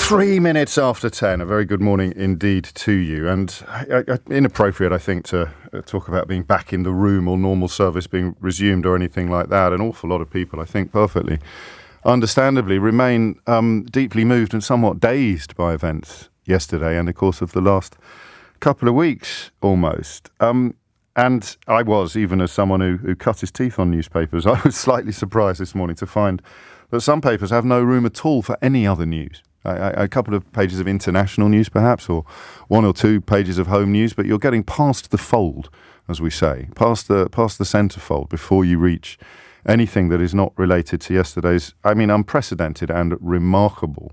3 minutes after 10, a very good morning indeed to you. And inappropriate, I think, to talk about being back in the room or normal service being resumed or anything like that. An awful lot of people, I think, perfectly understandably, remain deeply moved and somewhat dazed by events yesterday and, of course, of the last couple of weeks almost. And I was, even as someone who cut his teeth on newspapers, I was slightly surprised this morning to find that some papers have no room at all for any other news. A couple of pages of international news, perhaps, or one or two pages of home news, but you're getting past the fold, as we say, past the centrefold before you reach anything that is not related to yesterday's, unprecedented and remarkable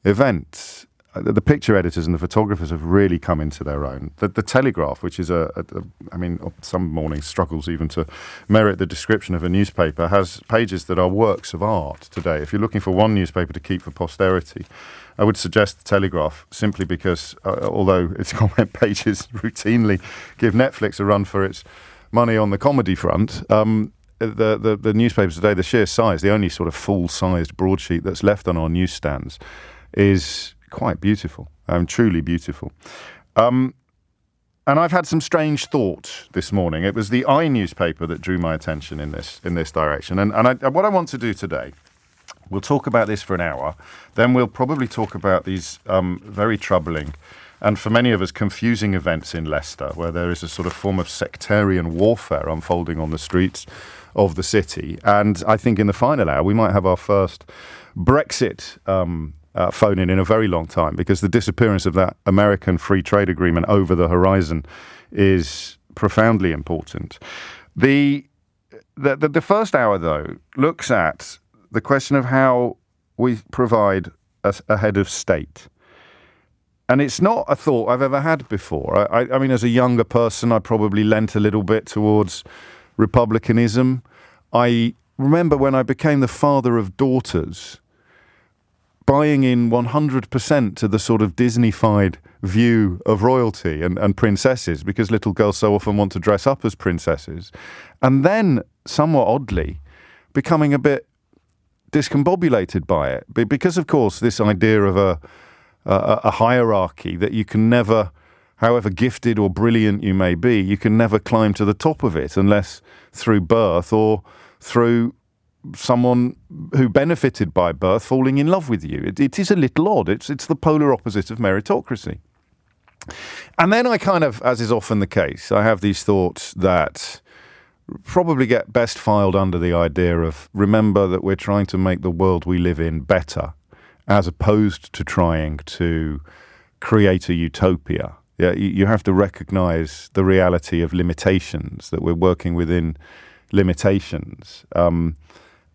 event. The picture editors and the photographers have really come into their own. The Telegraph, which is some mornings struggles even to merit the description of a newspaper, has pages that are works of art today. If you're looking for one newspaper to keep for posterity, I would suggest the Telegraph, simply because, although its comment pages routinely give Netflix a run for its money on the comedy front, the newspapers today, the sheer size, the only sort of full-sized broadsheet that's left on our newsstands, is quite beautiful, truly beautiful. And I've had some strange thoughts this morning. It was the I newspaper that drew my attention in this direction. And what I want to do today, we'll talk about this for an hour, then we'll probably talk about these very troubling and, for many of us, confusing events in Leicester, where there is a sort of form of sectarian warfare unfolding on the streets of the city. And I think in the final hour, we might have our first Brexit phone in a very long time, because the disappearance of that American free trade agreement over the horizon is profoundly important. The first hour, though, looks at the question of how we provide a head of state. And it's not a thought I've ever had before. I mean, as a younger person, I probably leant a little bit towards republicanism. I remember when I became the father of daughters, buying in 100% to the sort of Disney-fied view of royalty and princesses, because little girls so often want to dress up as princesses. And then, somewhat oddly, becoming a bit discombobulated by it. Because, of course, this idea of a hierarchy that you can never, however gifted or brilliant you may be, you can never climb to the top of it unless through birth or through someone who benefited by birth falling in love with you. It is a little odd. It's the polar opposite of meritocracy. And then I kind of, as is often the case, I have these thoughts that probably get best filed under the idea of, remember that we're trying to make the world we live in better, as opposed to trying to create a utopia. Yeah, you have to recognize the reality of limitations, that we're working within limitations.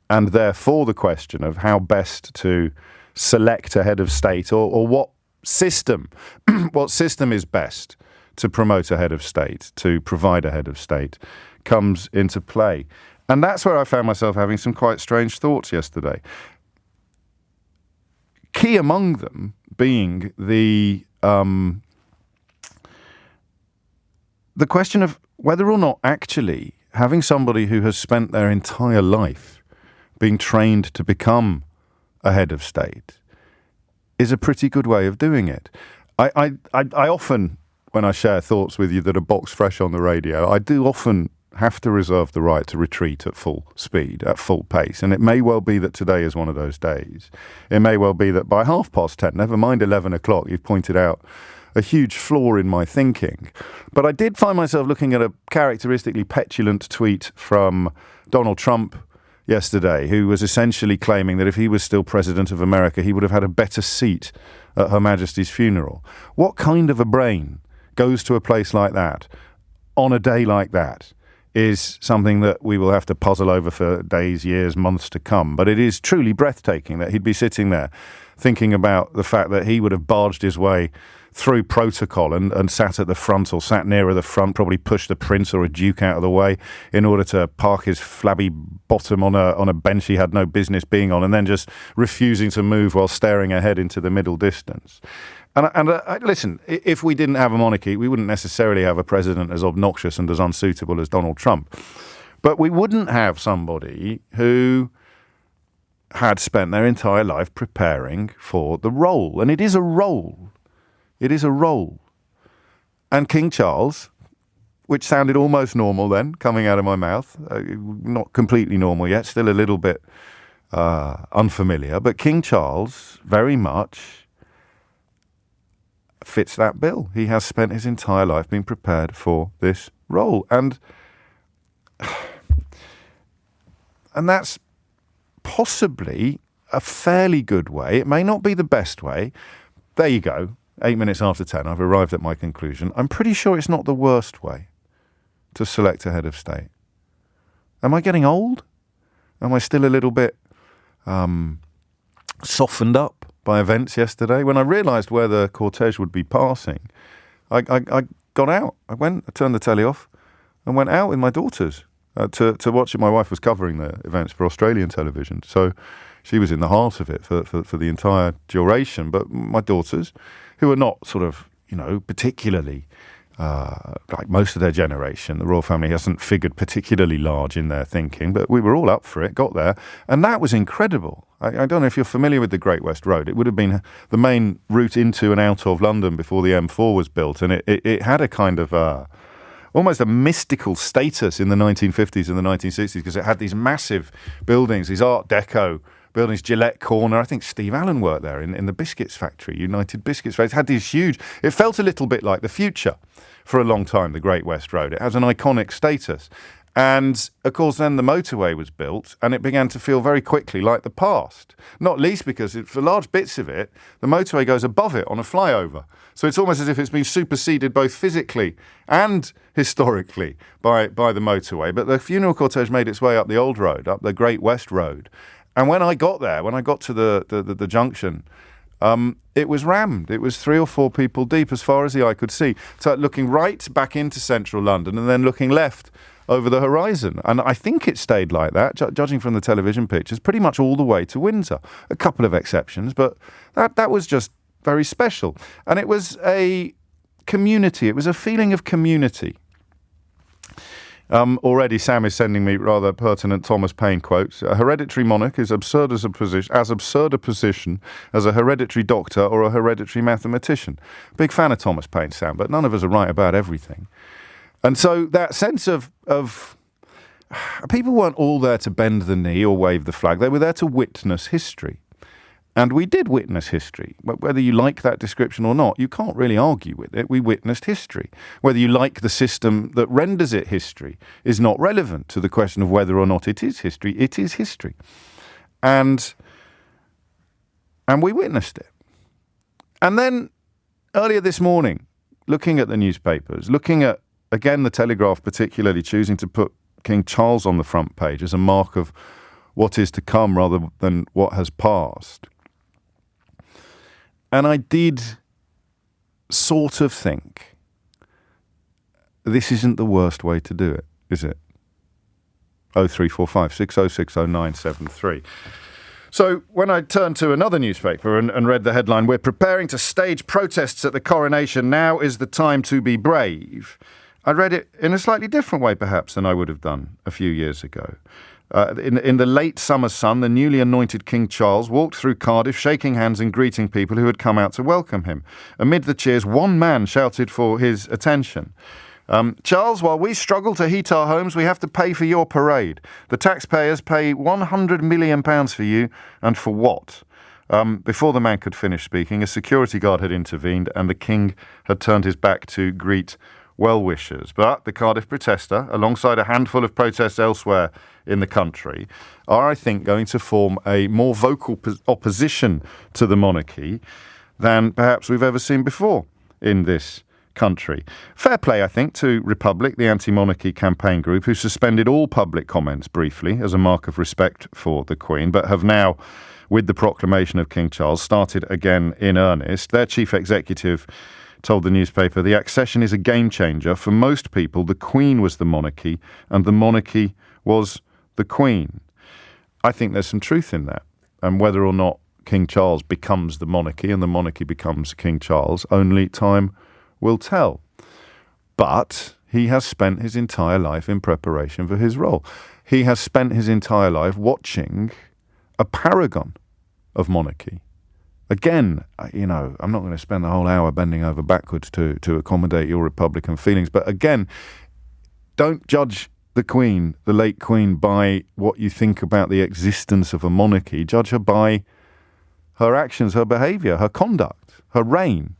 And therefore the question of how best to select a head of state, or what system is best to promote a head of state, to provide a head of state, comes into play. And that's where I found myself having some quite strange thoughts yesterday. Key among them being the question of whether or not actually having somebody who has spent their entire life being trained to become a head of state is a pretty good way of doing it. I often, when I share thoughts with you that are box fresh on the radio, I do often have to reserve the right to retreat at full speed, at full pace. And it may well be that today is one of those days. It may well be that by 10:30, never mind 11 o'clock, you've pointed out a huge flaw in my thinking. But I did find myself looking at a characteristically petulant tweet from Donald Trump yesterday, who was essentially claiming that if he was still president of America, he would have had a better seat at Her Majesty's funeral. What kind of a brain goes to a place like that on a day like that is something that we will have to puzzle over for days, years, months to come. But it is truly breathtaking that he'd be sitting there thinking about the fact that he would have barged his way through protocol and sat at the front, or sat nearer the front, probably pushed a prince or a duke out of the way in order to park his flabby bottom on a bench he had no business being on, and then just refusing to move while staring ahead into the middle distance. And listen, if we didn't have a monarchy, we wouldn't necessarily have a president as obnoxious and as unsuitable as Donald Trump. But we wouldn't have somebody who had spent their entire life preparing for the role. And it is a role. It is a role. And King Charles, which sounded almost normal then, coming out of my mouth, not completely normal yet, still a little bit unfamiliar, but King Charles very much fits that bill. He has spent his entire life being prepared for this role. And that's possibly a fairly good way. It may not be the best way. There you go. 8 minutes after 10, I've arrived at my conclusion. I'm pretty sure it's not the worst way to select a head of state. Am I getting old? Am I still a little bit softened up by events yesterday? When I realised where the cortege would be passing, I got out. I turned the telly off and went out with my daughters to watch it. My wife was covering the events for Australian television, so she was in the heart of it for the entire duration. But my daughters, who are not sort of, particularly like most of their generation, the royal family hasn't figured particularly large in their thinking, but we were all up for it, got there, and that was incredible. I don't know if you're familiar with the Great West Road. It would have been the main route into and out of London before the M4 was built, and it had a kind of almost a mystical status in the 1950s and the 1960s because it had these massive buildings, these Art Deco buildings, Gillette Corner. I think Steve Allen worked there in the biscuits factory, United Biscuits Factory. It had these huge, it felt a little bit like the future for a long time, the Great West Road. It has an iconic status. And, of course, then the motorway was built and it began to feel very quickly like the past, not least because for large bits of it, the motorway goes above it on a flyover. So it's almost as if it's been superseded both physically and historically by the motorway. But the funeral cortege made its way up the old road, up the Great West Road. And when I got there, when I got to the junction, it was rammed. It was 3 or 4 people deep as far as the eye could see. So looking right back into central London and then looking left over the horizon. And I think it stayed like that, judging from the television pictures, pretty much all the way to Windsor. A couple of exceptions, but that was just very special. And it was a community. It was a feeling of community. Already Sam is sending me rather pertinent Thomas Paine quotes. A hereditary monarch is absurd as absurd a position as a hereditary doctor or a hereditary mathematician. Big fan of Thomas Paine, Sam, but none of us are right about everything. And so that sense of people weren't all there to bend the knee or wave the flag. They were there to witness history. And we did witness history. Whether you like that description or not, you can't really argue with it. We witnessed history. Whether you like the system that renders it history is not relevant to the question of whether or not it is history. It is history. And we witnessed it. And then earlier this morning, looking at the newspapers, looking at, again, the Telegraph particularly choosing to put King Charles on the front page as a mark of what is to come rather than what has passed. And I did sort of think, this isn't the worst way to do it, is it? 0345 6060973. So when I turned to another newspaper and read the headline, "We're preparing to stage protests at the coronation. Now is the time to be brave," I read it in a slightly different way, perhaps, than I would have done a few years ago. In the late summer sun, the newly anointed King Charles walked through Cardiff, shaking hands and greeting people who had come out to welcome him. Amid the cheers, one man shouted for his attention. "Charles, while we struggle to heat our homes, we have to pay for your parade. The taxpayers pay £100 million for you, and for what?" Before the man could finish speaking, a security guard had intervened and the king had turned his back to greet well-wishers. But the Cardiff protester, alongside a handful of protests elsewhere in the country, are, I think, going to form a more vocal opposition to the monarchy than perhaps we've ever seen before in this country. Fair play, I think, to Republic, the anti-monarchy campaign group, who suspended all public comments briefly as a mark of respect for the Queen, but have now, with the proclamation of King Charles, started again in earnest. Their chief executive told the newspaper, "The accession is a game changer. For most people, the Queen was the monarchy and the monarchy was the Queen." I think there's some truth in that. And whether or not King Charles becomes the monarchy and the monarchy becomes King Charles, only time will tell. But he has spent his entire life in preparation for his role. He has spent his entire life watching a paragon of monarchy. Again, I'm not going to spend the whole hour bending over backwards to accommodate your Republican feelings, but again, don't judge the Queen, the late Queen, by what you think about the existence of a monarchy. Judge her by her actions, her behaviour, her conduct, her reign.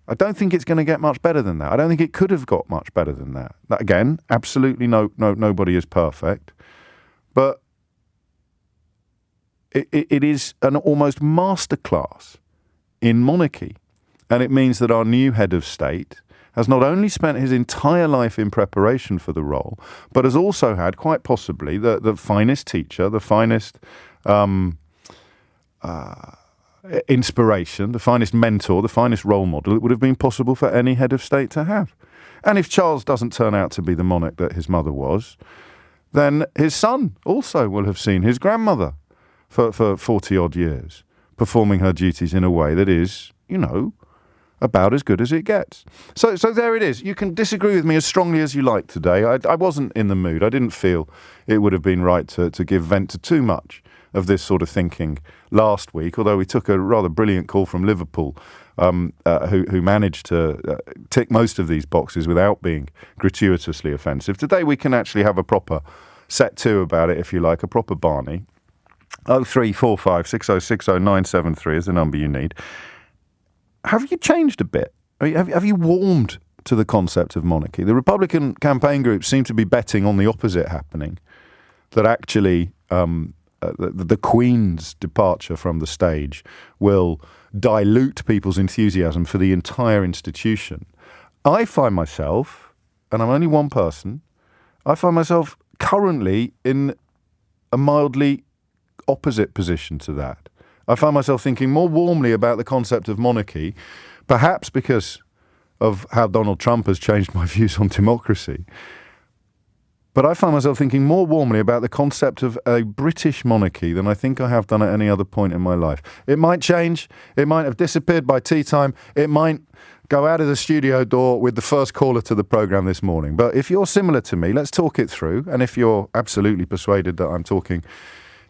I don't think it's going to get much better than that. I don't think it could have got much better than that. Again, absolutely nobody is perfect, but it is an almost masterclass in monarchy. And it means that our new head of state has not only spent his entire life in preparation for the role, but has also had, quite possibly, the finest teacher, the finest inspiration, the finest mentor, the finest role model it would have been possible for any head of state to have. And if Charles doesn't turn out to be the monarch that his mother was, then his son also will have seen his grandmother for 40-odd years performing her duties in a way that is, about as good as it gets. So there it is. You can disagree with me as strongly as you like today. I wasn't in the mood. I didn't feel it would have been right to give vent to too much of this sort of thinking last week, although we took a rather brilliant call from Liverpool, who managed to tick most of these boxes without being gratuitously offensive. Today we can actually have a proper set to about it, if you like, a proper Barney. 0345 6060 973 is the number you need. Have you changed a bit? Have you warmed to the concept of monarchy? The Republican campaign groups seem to be betting on the opposite happening, that actually the Queen's departure from the stage will dilute people's enthusiasm for the entire institution. I find myself, and I'm only one person, I find myself currently in a mildly opposite position to that. I find myself thinking more warmly about the concept of monarchy, perhaps because of how Donald Trump has changed my views on democracy. But I find myself thinking more warmly about the concept of a British monarchy than I think I have done at any other point in my life. It might change. It might have disappeared by tea time. It might go out of the studio door with the first caller to the programme this morning. But if you're similar to me, let's talk it through. And if you're absolutely persuaded that I'm talking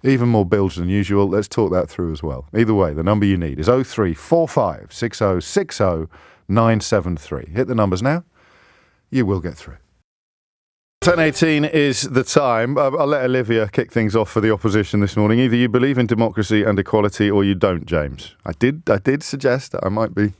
even more bilge than usual, let's talk that through as well. Either way, the number you need is 0345 6060 973. Hit the numbers now. You will get through. 10:18 is the time. I'll let Olivia kick things off for the opposition this morning. Either you believe in democracy and equality or you don't, James. I did suggest that I might be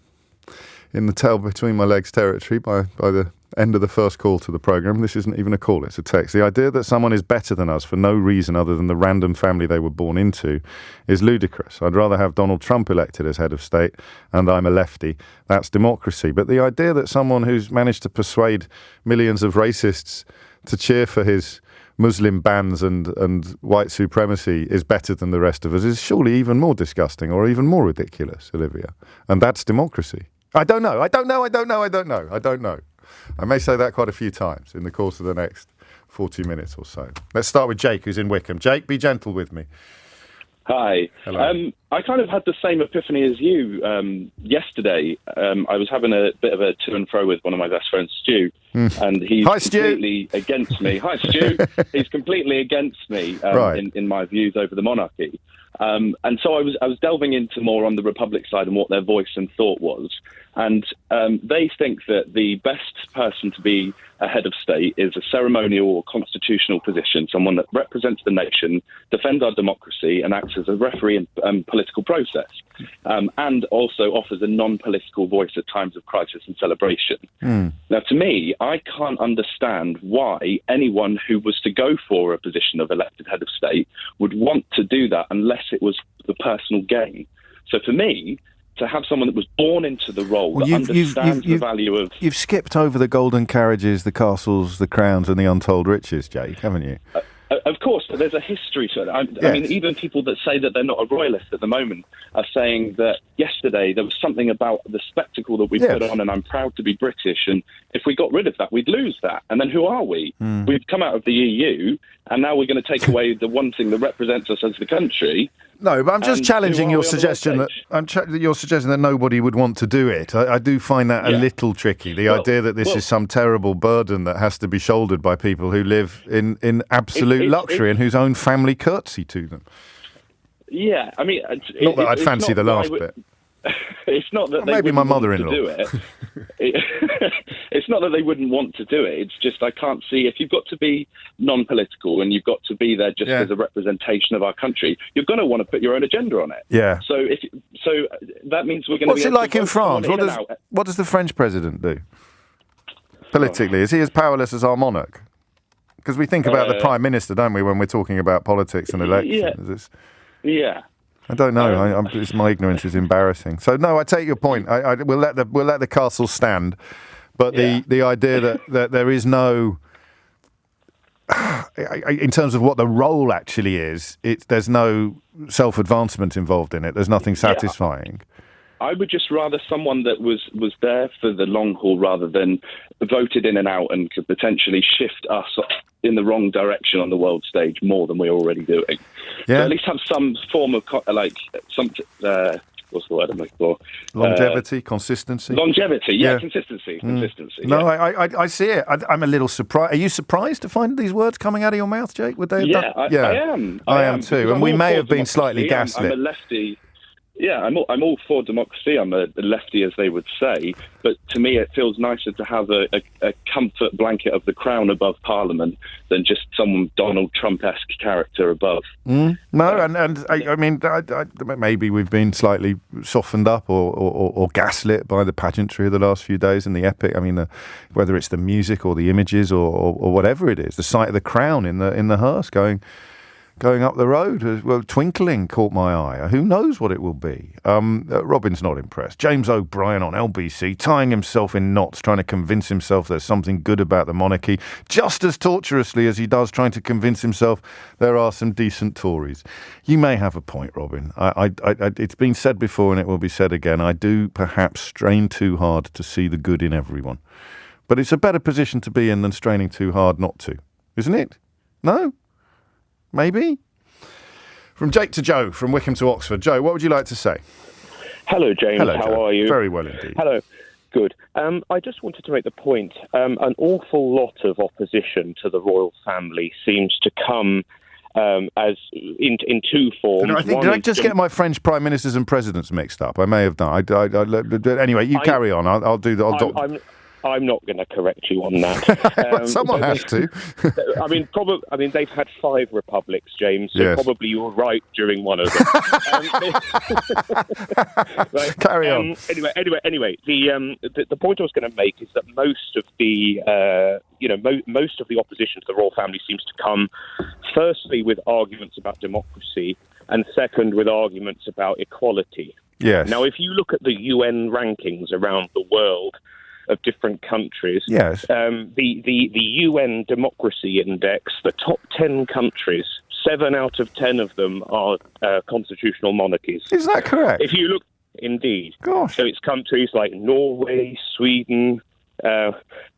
in the tail between my legs territory by the end of the first call to the programme. This isn't even a call, it's a text. The idea that someone is better than us for no reason other than the random family they were born into is ludicrous. I'd rather have Donald Trump elected as head of state, and I'm a lefty. That's democracy. But the idea that someone who's managed to persuade millions of racists to cheer for his Muslim bans and white supremacy is better than the rest of us is surely even more disgusting or even more ridiculous, Olivia. And that's democracy. I don't know. I may say that quite a few times in the course of the next 40 minutes or so. Let's start with Jake, who's in Wickham. Jake, be gentle with me. Hi. Hello. I kind of had the same epiphany as you yesterday. I was having a bit of a to and fro with one of my best friends, Stu, and he's completely against me. Hi, Stu. He's completely against me in my views over the monarchy. And so I was delving into more on the Republic side and what their voice and thought was. And they think that the best person to be a head of state is a ceremonial or constitutional position, someone that represents the nation, defends our democracy, and acts as a referee in political process, and also offers a non-political voice at times of crisis and celebration. Now, to me, I can't understand why anyone who was to go for a position of elected head of state would want to do that unless it was the personal gain. So for me, to have someone that was born into the role, that understands the value of... You've skipped over the golden carriages, the castles, the crowns and the untold riches, Jake, haven't you? Of course, but there's a history to it. I mean, even people that say that they're not a royalist at the moment are saying that yesterday there was something about the spectacle that we put on, and I'm proud to be British, and if we got rid of that, we'd lose that. And then who are we? We've come out of the EU, and now we're going to take away the one thing that represents us as the country. No, but I'm just challenging your suggestion you're suggesting that nobody would want to do it. I do find that a little tricky. The idea that this is some terrible burden that has to be shouldered by people who live in absolute luxury and whose own family curtsy to them. Yeah, I mean, not that I'd fancy the last bit. It's not that they maybe my wouldn't mother-in-law want to do it. It's not that they wouldn't want to do it. It's just I can't see, if you've got to be non-political and you've got to be there just as a representation of our country, you're going to want to put your own agenda on it. Yeah. So that means we're going to. What's it like in France? What does the French president do politically? Is he as powerless as our monarch? Because we think about the prime minister, don't we, when we're talking about politics and elections? Yeah. I don't know. My ignorance is embarrassing. So no, I take your point. We'll let the castle stand, but the idea that there is no, in terms of what the role actually is, there's no self-advancement involved in it. There's nothing satisfying. I would just rather someone that was there for the long haul rather than voted in and out and could potentially shift us in the wrong direction on the world stage more than we're already doing. Yeah. So at least have some form of what's the word I'm looking for? Longevity, consistency. Longevity, consistency. Consistency. No, I see it. I'm a little surprised. Are you surprised to find these words coming out of your mouth, Jake? Would they have done? I am. I am too. And we may have been slightly gaslit. I'm a lefty. Yeah, I'm all for democracy. I'm a lefty, as they would say. But to me, it feels nicer to have a comfort blanket of the crown above Parliament than just some Donald Trump-esque character above. No, and I mean, maybe we've been slightly softened up or gaslit by the pageantry of the last few days and the epic. I mean, whether it's the music or the images or whatever it is, the sight of the crown in the hearse going up the road, well, twinkling caught my eye. Who knows what it will be? Robin's not impressed. James O'Brien on LBC, tying himself in knots, trying to convince himself there's something good about the monarchy, just as tortuously as he does trying to convince himself there are some decent Tories. You may have a point, Robin. It's been said before and it will be said again. I do perhaps strain too hard to see the good in everyone. But it's a better position to be in than straining too hard not to, isn't it? No? Maybe? From Jake to Joe, from Wickham to Oxford. Joe, what would you like to say? Hello, James. Hello, How Joe. are you? Very well indeed. Hello. Good. I just wanted to make the point, an awful lot of opposition to the royal family seems to come as in two forms. Did I just get my French prime ministers and presidents mixed up? I may have done. Anyway, you carry on. I'll do that. I'm not going to correct you on that. Someone has to. I mean, they've had 5 republics, James. So probably you were right during one of them. Right? Carry on. Anyway. The point I was going to make is that most of the most of the opposition to the royal family seems to come, firstly, with arguments about democracy, and second, with arguments about equality. Yes. Now, if you look at the UN rankings around the world of different countries. Yes. The UN Democracy Index, the top 10 countries, 7 out of 10 of them are constitutional monarchies. Is that correct? If you look, indeed. Gosh. So it's countries like Norway, Sweden,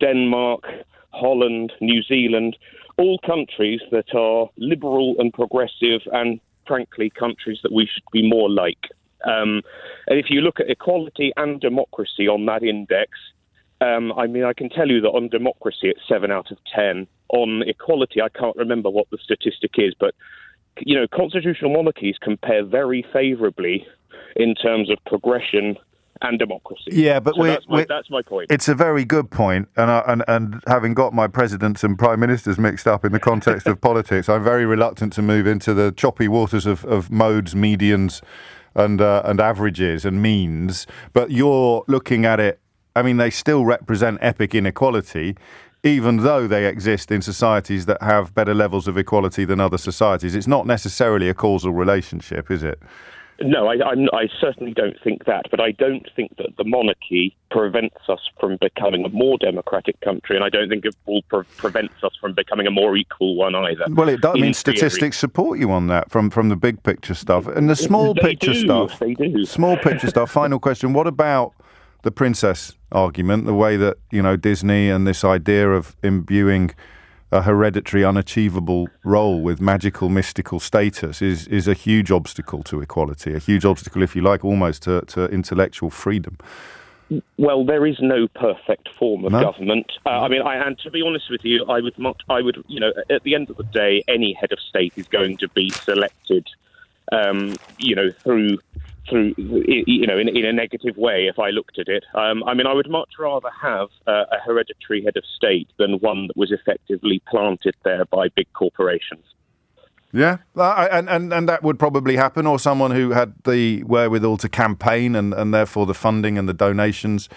Denmark, Holland, New Zealand, all countries that are liberal and progressive and, frankly, countries that we should be more like. And if you look at equality and democracy on that index, I can tell you that on democracy it's 7 out of 10. On equality, I can't remember what the statistic is, but constitutional monarchies compare very favourably in terms of progression and democracy. Yeah, but that's my point. It's a very good point, and having got my presidents and prime ministers mixed up in the context of politics, I'm very reluctant to move into the choppy waters of modes, medians, and averages and means. But you're looking at it. I mean, they still represent epic inequality, even though they exist in societies that have better levels of equality than other societies. It's not necessarily a causal relationship, is it? No, I certainly don't think that, but I don't think that the monarchy prevents us from becoming a more democratic country, and I don't think it will prevents us from becoming a more equal one either. Well, it does. I mean, statistics support you on that from the big picture stuff and the small picture stuff. They do. Small picture stuff. Final question. What about the princess argument, the way that, Disney and this idea of imbuing a hereditary, unachievable role with magical, mystical status is a huge obstacle to equality, a huge obstacle, if you like, almost to intellectual freedom. Well, there is no perfect form of government. And to be honest with you, I would, at the end of the day, any head of state is going to be selected in a negative way if I looked at it. I would much rather have a hereditary head of state than one that was effectively planted there by big corporations. Yeah, and that would probably happen, or someone who had the wherewithal to campaign and therefore the funding and the donations.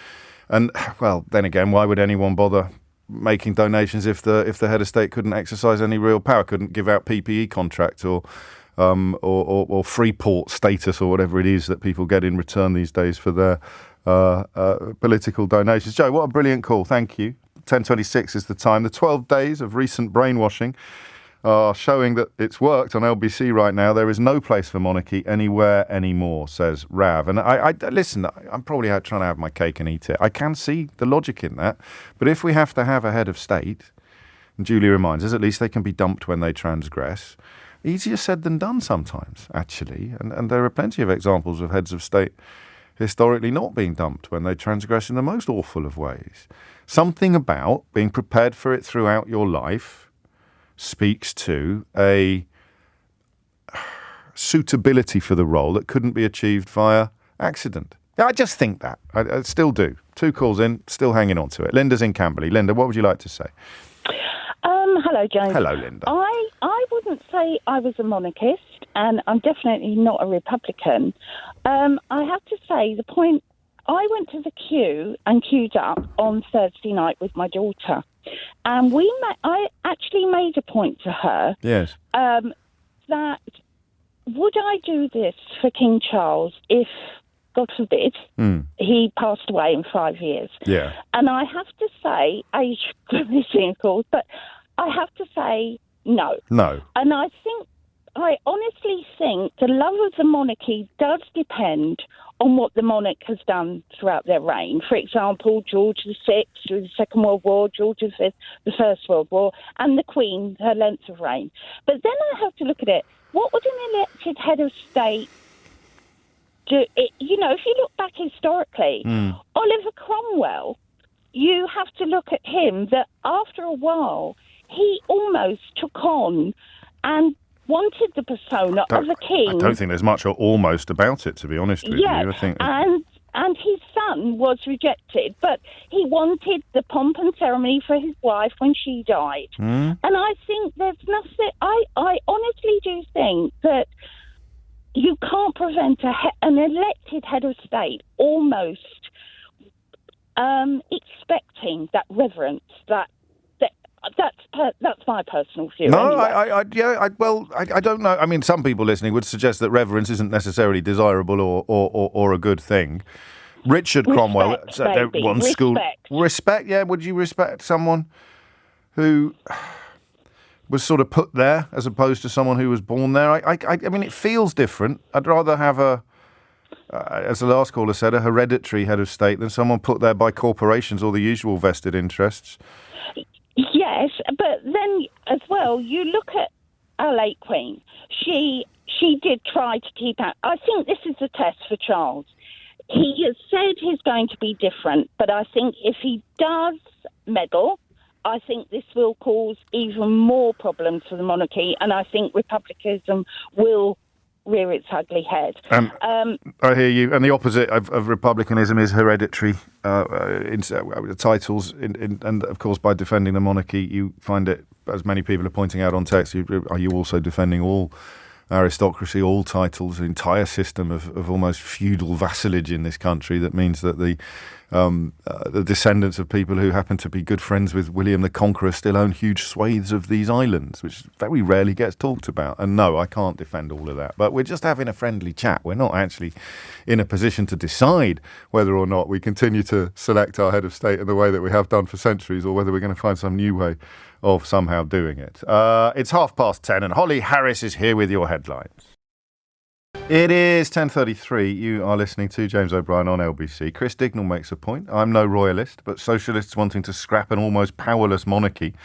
And, well, then again, why would anyone bother making donations if the head of state couldn't exercise any real power, couldn't give out PPE contracts or free port status or whatever it is that people get in return these days for their political donations. Joe, what a brilliant call. Thank you. 10:26 is the time. The 12 days of recent brainwashing are showing that it's worked on LBC right now. There is no place for monarchy anywhere anymore, says Rav. And I listen, I'm probably out trying to have my cake and eat it. I can see the logic in that. But if we have to have a head of state, and Julie reminds us, at least they can be dumped when they transgress. Easier said than done sometimes, actually. And there are plenty of examples of heads of state historically not being dumped when they transgress in the most awful of ways. Something about being prepared for it throughout your life speaks to a suitability for the role that couldn't be achieved via accident. I just think that. I still do. 2 calls in, still hanging on to it. Linda's in Camberley. Linda, what would you like to say? Hello, James. Hello, Linda. I wouldn't say I was a monarchist, and I'm definitely not a Republican. I have to say, I went to the queue and queued up on Thursday night with my daughter. And I actually made a point to her that would I do this for King Charles if, God forbid, he passed away in 5 years? Yeah. And I have to say, age permitting, of course, but I have to say no. No. And I honestly think the love of the monarchy does depend on what the monarch has done throughout their reign. For example, George VI through the Second World War, George V, the First World War, and the Queen, her length of reign. But then I have to look at it. What would an elected head of state do? If you look back historically, Oliver Cromwell, you have to look at him that after a while, he almost took on and wanted the persona of a king. I don't think there's much or almost about it, to be honest with you. I think and his son was rejected, but he wanted the pomp and ceremony for his wife when she died. And I think there's nothing. I honestly do think that you can't prevent an elected head of state almost expecting that reverence, that's my personal view. No, anyway. I don't know. I mean, some people listening would suggest that reverence isn't necessarily desirable or a good thing. Richard Cromwell, respect. Yeah, would you respect someone who was sort of put there as opposed to someone who was born there? I mean, it feels different. I'd rather have as the last caller said, a hereditary head of state than someone put there by corporations or the usual vested interests. Yes, but then as well, you look at our late Queen. She did try to keep out. I think this is a test for Charles. He has said he's going to be different, but I think if he does meddle, I think this will cause even more problems for the monarchy, and I think republicanism will rear its ugly head. I hear you. And the opposite of republicanism is hereditary titles. And of course, by defending the monarchy, you find it, as many people are pointing out on text, are you also defending all aristocracy, all titles, an entire system of almost feudal vassalage in this country that means that the descendants of people who happen to be good friends with William the Conqueror still own huge swathes of these islands, which very rarely gets talked about. And no, I can't defend all of that. But we're just having a friendly chat. We're not actually in a position to decide whether or not we continue to select our head of state in the way that we have done for centuries, or whether we're going to find some new way of somehow doing it. It's 10:30 and Holly Harris is here with your headlines. It is 10:33. You are listening to James O'Brien on LBC. Chris Dignall makes a point. I'm no royalist, but socialists wanting to scrap an almost powerless monarchy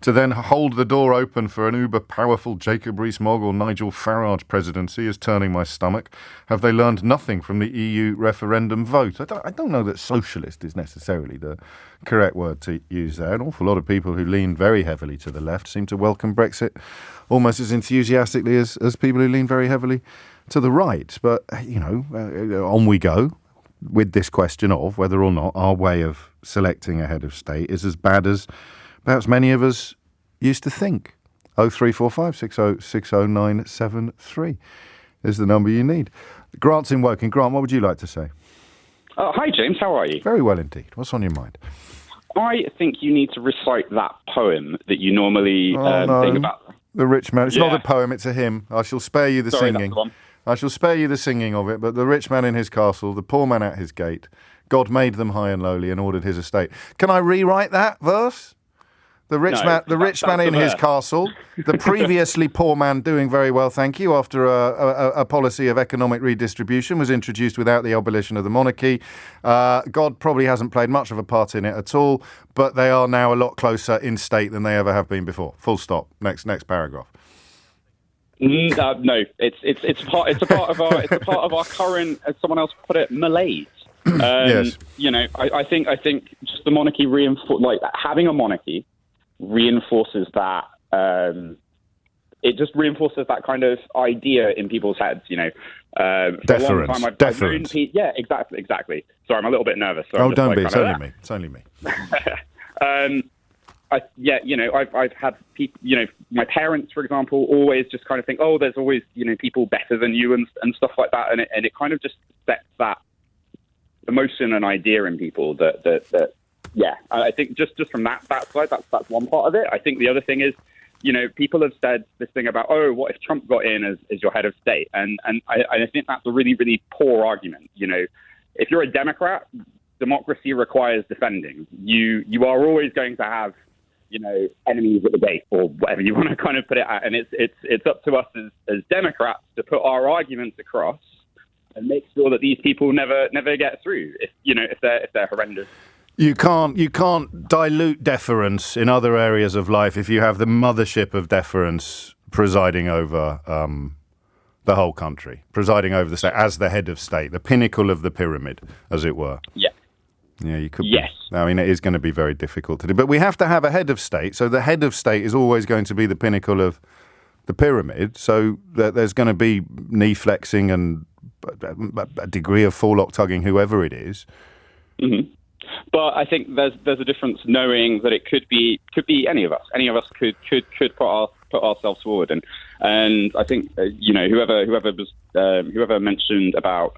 to then hold the door open for an uber-powerful Jacob Rees-Mogg or Nigel Farage presidency is turning my stomach. Have they learned nothing from the EU referendum vote? I don't know that socialist is necessarily the correct word to use there. An awful lot of people who lean very heavily to the left seem to welcome Brexit almost as enthusiastically as people who lean very heavily to the right. But, on we go with this question of whether or not our way of selecting a head of state is as bad as perhaps many of us used to think. 0345 60 60973 is the number you need. Grant's in Woking. Grant, what would you like to say? Hi, James. How are you? Very well indeed. What's on your mind? I think you need to recite that poem that you normally think about. The Rich Man. It's not a poem, it's a hymn. I shall spare you the singing. That's the one. I shall spare you the singing of it, but the rich man in his castle, the poor man at his gate, God made them high and lowly and ordered his estate. Can I rewrite that verse? The rich man in his castle, the previously poor man doing very well, thank you, after a policy of economic redistribution was introduced without the abolition of the monarchy. God probably hasn't played much of a part in it at all, but they are now a lot closer in state than they ever have been before. Full stop. Next paragraph. No, it's a part of our current, as someone else put it, malaise. Yes. I think just the monarchy having a monarchy reinforces that. It just reinforces that kind of idea in people's heads. Deference. For a long time, Deference. Yeah, exactly. Sorry, I'm a little bit nervous. So don't be. It's only me. I've had people, my parents, for example, always just kind of think, oh, there's always, people better than you and stuff like that. And it kind of just sets that emotion and idea in people that I think just from that side, that's one part of it. I think the other thing is, people have said this thing about, oh, what if Trump got in as your head of state? And I think that's a really, really poor argument. If you're a Democrat, democracy requires defending. You are always going to have, enemies at the gate, or whatever you want to kind of put it at. And it's up to us as Democrats to put our arguments across and make sure that these people never get through. If they're horrendous. You can't dilute deference in other areas of life if you have the mothership of deference presiding over the whole country, presiding over the state as the head of state, the pinnacle of the pyramid, as it were. Yeah. Yeah, you could. Yes. I mean, it is going to be very difficult to do, but we have to have a head of state. So the head of state is always going to be the pinnacle of the pyramid. So there's going to be knee flexing and a degree of forelock tugging, whoever it is. Mm-hmm. But I think there's a difference knowing that it could be any of us. Any of us could put ourselves forward, and I think whoever mentioned about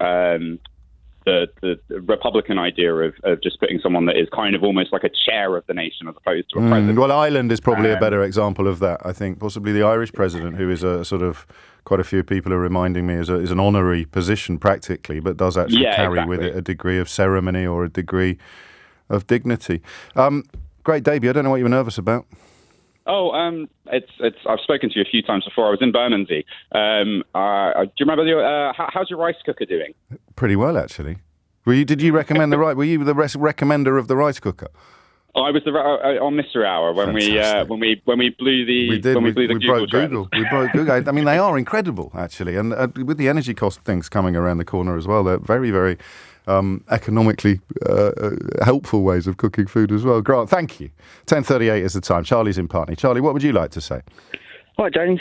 the Republican idea of just putting someone that is kind of almost like a chair of the nation as opposed to a president. Well, Ireland is probably a better example of that. I think possibly the Irish president, who is a sort of, quite a few people are reminding me, is an honorary position practically, but does actually carry with it a degree of ceremony or a degree of dignity. Great debut. I don't know what you were nervous about. Oh, I've spoken to you a few times before. I was in Bermondsey. Do you remember how's your rice cooker doing? Pretty well, actually. Did you recommend were you the recommender of the rice cooker? I was on Mystery Hour when we blew the we did. When we blew the broke Google. We broke Google. I mean, they are incredible, actually, and with the energy cost things coming around the corner as well, they're very, very economically helpful ways of cooking food as well. Grant, thank you. 10:38 is the time. Charlie's in Putney. Charlie, what would you like to say? Hi, James.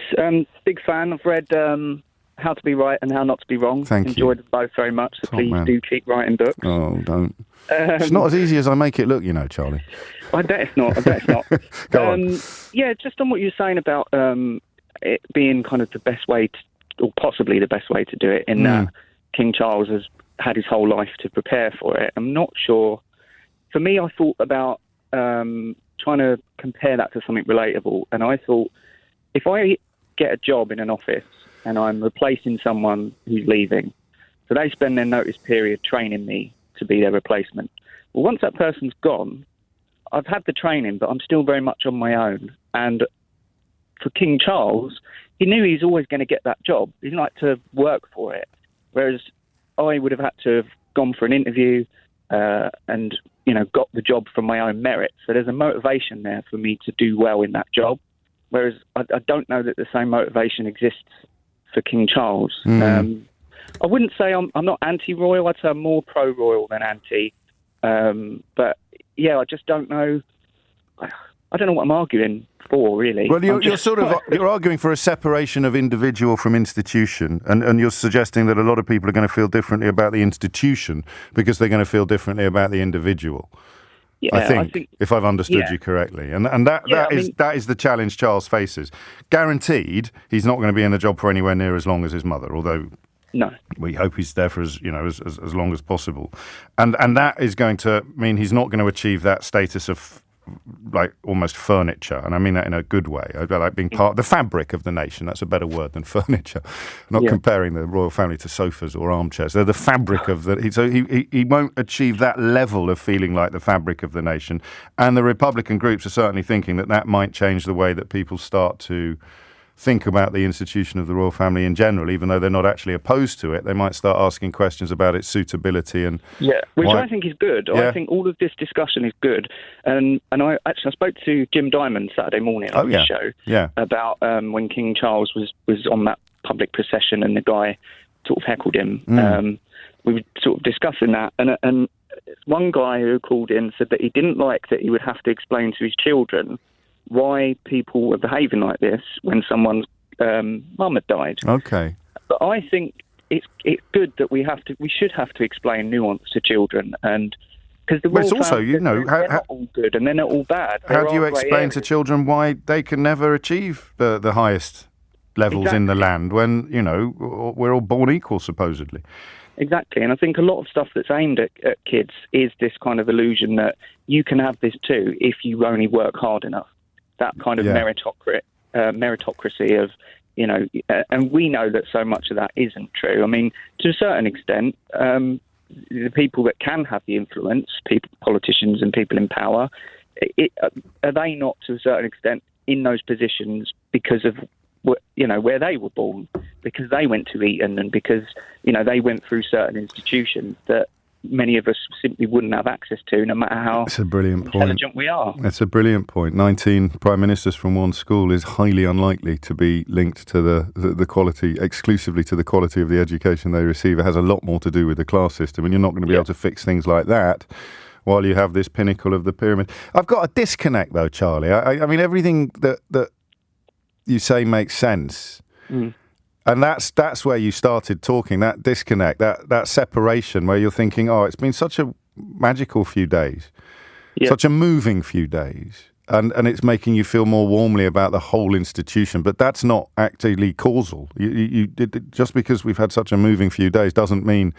Big fan. I've read How to Be Right and How Not to Be Wrong. Thank you. Enjoyed them both very much, so please do keep writing books. Oh, don't. It's not as easy as I make it look, Charlie. I bet it's not. Go on. Yeah, just on what you were saying about it being kind of the best way or possibly the best way to do it, in that King Charles has had his whole life to prepare for it. I'm not sure. For me, I thought about trying to compare that to something relatable, and I thought, if I get a job in an office and I'm replacing someone who's leaving, so they spend their notice period training me to be their replacement. Well, once that person's gone, I've had the training, but I'm still very much on my own. And for King Charles, he knew he's always going to get that job. He didn't like to work for it. Whereas I would have had to have gone for an interview and, got the job from my own merit. So there's a motivation there for me to do well in that job. Whereas I don't know that the same motivation exists for King Charles. I wouldn't say I'm not anti-royal. I'd say I'm more pro-royal than anti. But yeah, I just don't know. I don't know what I'm arguing for, really. Well, you're arguing for a separation of individual from institution, and you're suggesting that a lot of people are going to feel differently about the institution because they're going to feel differently about the individual. Yeah, I think if I've understood you correctly. And that is the challenge Charles faces. Guaranteed, he's not going to be in the job for anywhere near as long as his mother, although we hope he's there for as long as possible. And that is going to mean he's not going to achieve that status of like almost furniture, and I mean that in a good way. I like being part of the fabric of the nation. That's a better word than furniture. I'm not comparing the royal family to sofas or armchairs. They're the fabric of the. So he won't achieve that level of feeling like the fabric of the nation. And the Republican groups are certainly thinking that might change the way that people start to think about the institution of the royal family in general, even though they're not actually opposed to it. They might start asking questions about its suitability and which I think is good. I think all of this discussion is good. And I spoke to Jim Diamond Saturday morning on the show about when King Charles was on that public procession and the guy sort of heckled him. We were sort of discussing that, and one guy who called in said that he didn't like that he would have to explain to his children why people were behaving like this when someone's mum had died. Okay. But I think it's good that we should have to explain nuance to children, and because the royal family, they're not all good and they're not all bad. How do you explain to children why they can never achieve the highest levels in the land when we're all born equal supposedly? Exactly, and I think a lot of stuff that's aimed at kids is this kind of illusion that you can have this too if you only work hard enough. That kind of meritocracy of, and we know that so much of that isn't true. I mean, to a certain extent, the people that can have the influence, politicians and people in power, are they not to a certain extent in those positions because of where they were born, because they went to Eton and because they went through certain institutions that many of us simply wouldn't have access to, no matter how intelligent we are. It's a brilliant point. 19 prime ministers from one school is highly unlikely to be linked to the quality, exclusively to the quality of the education they receive. It has a lot more to do with the class system, and you're not going to be able to fix things like that while you have this pinnacle of the pyramid. I've got a disconnect, though, Charlie. I mean, everything that you say makes sense. And that's where you started talking, that disconnect, that separation where you're thinking, it's been such a magical few days, such a moving few days, and it's making you feel more warmly about the whole institution. But that's not actually causal. You just because we've had such a moving few days doesn't mean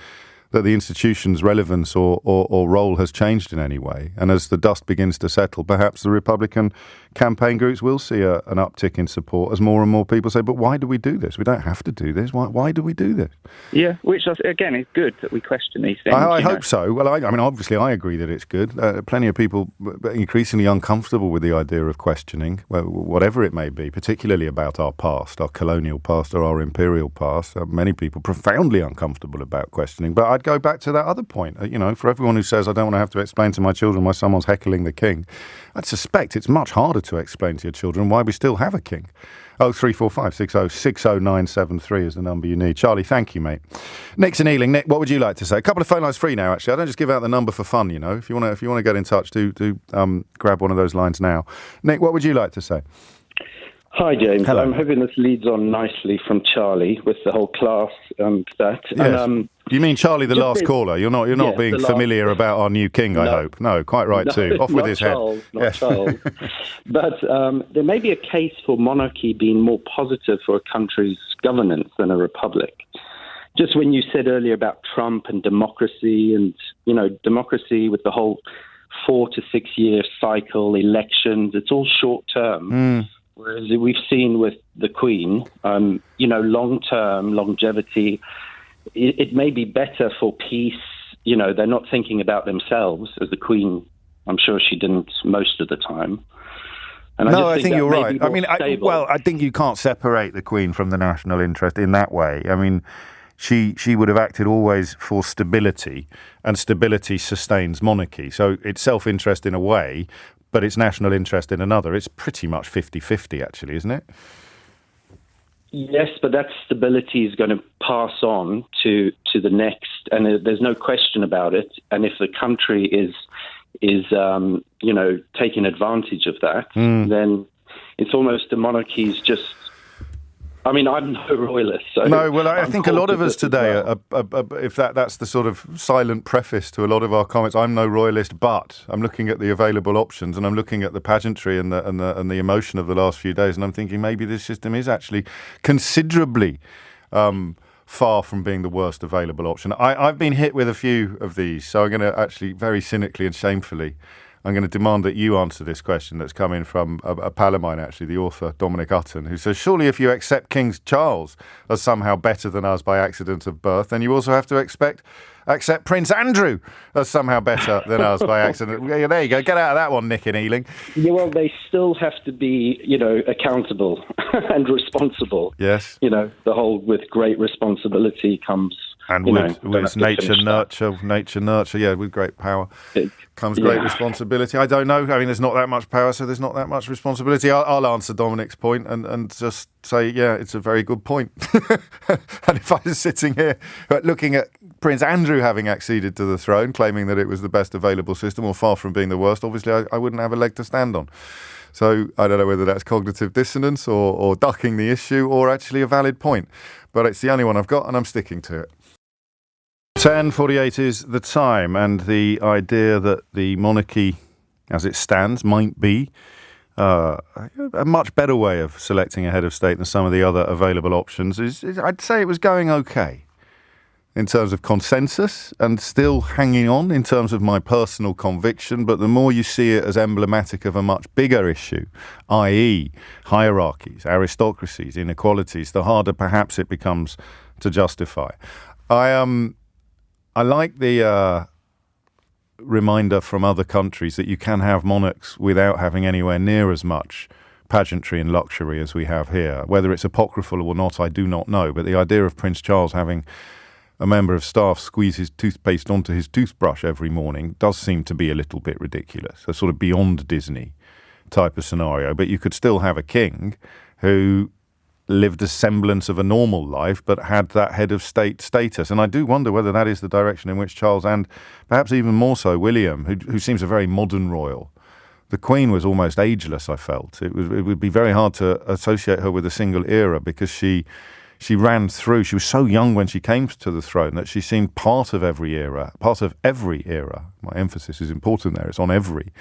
that the institution's relevance or role has changed in any way. And as the dust begins to settle, perhaps the Republican campaign groups will see an uptick in support as more and more people say, but why do we do this? We don't have to do this. Why do we do this? Yeah, which, again, is good that we question these things. I hope so. Well, I mean, obviously, I agree that it's good. Plenty of people increasingly uncomfortable with the idea of questioning, whatever it may be, particularly about our past, our colonial past or our imperial past. Many people profoundly uncomfortable about questioning. But I'd go back to that other point. For everyone who says, I don't want to have to explain to my children why someone's heckling the king, I'd suspect it's much harder to explain to your children why we still have a king. 0345 60 60973 is the number you need. Charlie, thank you, mate. Nick's in Ealing. Nick, what would you like to say? A couple of phone lines free now, actually. I don't just give out the number for fun, If you want to get in touch, do grab one of those lines now. Nick, what would you like to say? Hi, James. Hello. I'm hoping this leads on nicely from Charlie with the whole class and that. Yes. And, you mean Charlie, the last caller? You're not being familiar about our new king, I hope. No, quite right too. Off with his Charles, head. Not Charles. But there may be a case for monarchy being more positive for a country's governance than a republic. Just when you said earlier about Trump and democracy and, democracy with the whole 4 to 6 year cycle, elections, it's all short term. Whereas we've seen with the Queen, long-term longevity, it may be better for peace. They're not thinking about themselves, as the Queen, I'm sure she didn't most of the time. And I think you're right. I mean, I think you can't separate the Queen from the national interest in that way. I mean, she would have acted always for stability, and stability sustains monarchy. So it's self-interest in a way, but it's national interest in another. It's pretty much 50-50, actually, isn't it? Yes, but that stability is going to pass on to the next, and there's no question about it. And if the country is taking advantage of that, then it's almost the monarchy's just. I mean, I'm no royalist. So no, well, I think a lot of us today, if that's the sort of silent preface to a lot of our comments, I'm no royalist, but I'm looking at the available options, and I'm looking at the pageantry and the emotion of the last few days, and I'm thinking maybe this system is actually considerably far from being the worst available option. I've been hit with a few of these, so I'm going to actually very cynically and shamefully, I'm going to demand that you answer this question that's come in from a pal of mine, actually, the author Dominic Utton, who says, surely if you accept King Charles as somehow better than us by accident of birth, then you also have to accept Prince Andrew as somehow better than us by accident. There you go. Get out of that one, Nick and Ealing. Yeah, well, they still have to be, accountable and responsible. Yes. The whole with great responsibility comes... And with nature nurture, yeah, with great power comes great responsibility. I don't know. I mean, there's not that much power, so there's not that much responsibility. I'll answer Dominic's point and just say, yeah, it's a very good point. And if I was sitting here looking at Prince Andrew having acceded to the throne, claiming that it was the best available system or far from being the worst, obviously I wouldn't have a leg to stand on. So I don't know whether that's cognitive dissonance or ducking the issue or actually a valid point. But it's the only one I've got, and I'm sticking to it. 10:48 is the time, and the idea that the monarchy, as it stands, might be a much better way of selecting a head of state than some of the other available options is I'd say it was going okay in terms of consensus and still hanging on in terms of my personal conviction. But the more you see it as emblematic of a much bigger issue, i.e. hierarchies, aristocracies, inequalities, the harder perhaps it becomes to justify. I like the reminder from other countries that you can have monarchs without having anywhere near as much pageantry and luxury as we have here. Whether it's apocryphal or not, I do not know. But the idea of Prince Charles having a member of staff squeeze his toothpaste onto his toothbrush every morning does seem to be a little bit ridiculous. A sort of beyond Disney type of scenario. But you could still have a king who lived a semblance of a normal life, but had that head of state status. And I do wonder whether that is the direction in which Charles, and perhaps even more so William, who seems a very modern royal. The Queen was almost ageless, I felt. It would be very hard to associate her with a single era because she ran through. She was so young when she came to the throne that she seemed part of every era. My emphasis is important there. It's on every.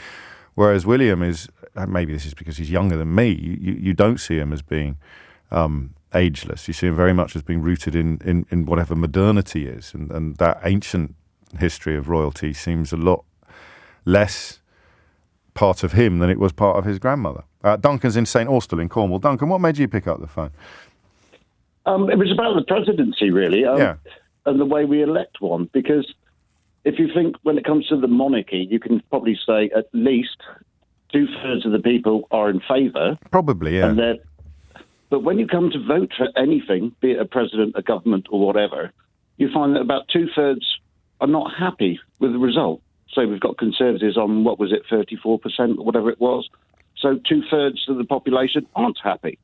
Whereas William is, maybe this is because he's younger than me, you don't see him as being ageless. You see him very much as being rooted in whatever modernity is, and that ancient history of royalty seems a lot less part of him than it was part of his grandmother. Duncan's in St Austell in Cornwall. Duncan, what made you pick up the phone? It was about the presidency, really, and the way we elect one, because if you think when it comes to the monarchy, you can probably say at least 2/3 of the people are in favour. Probably, yeah. But when you come to vote for anything, be it a president, a government, or whatever, you find that about 2/3 are not happy with the result. So we've got Conservatives on, 34% or whatever it was. So 2/3 of the population aren't happy.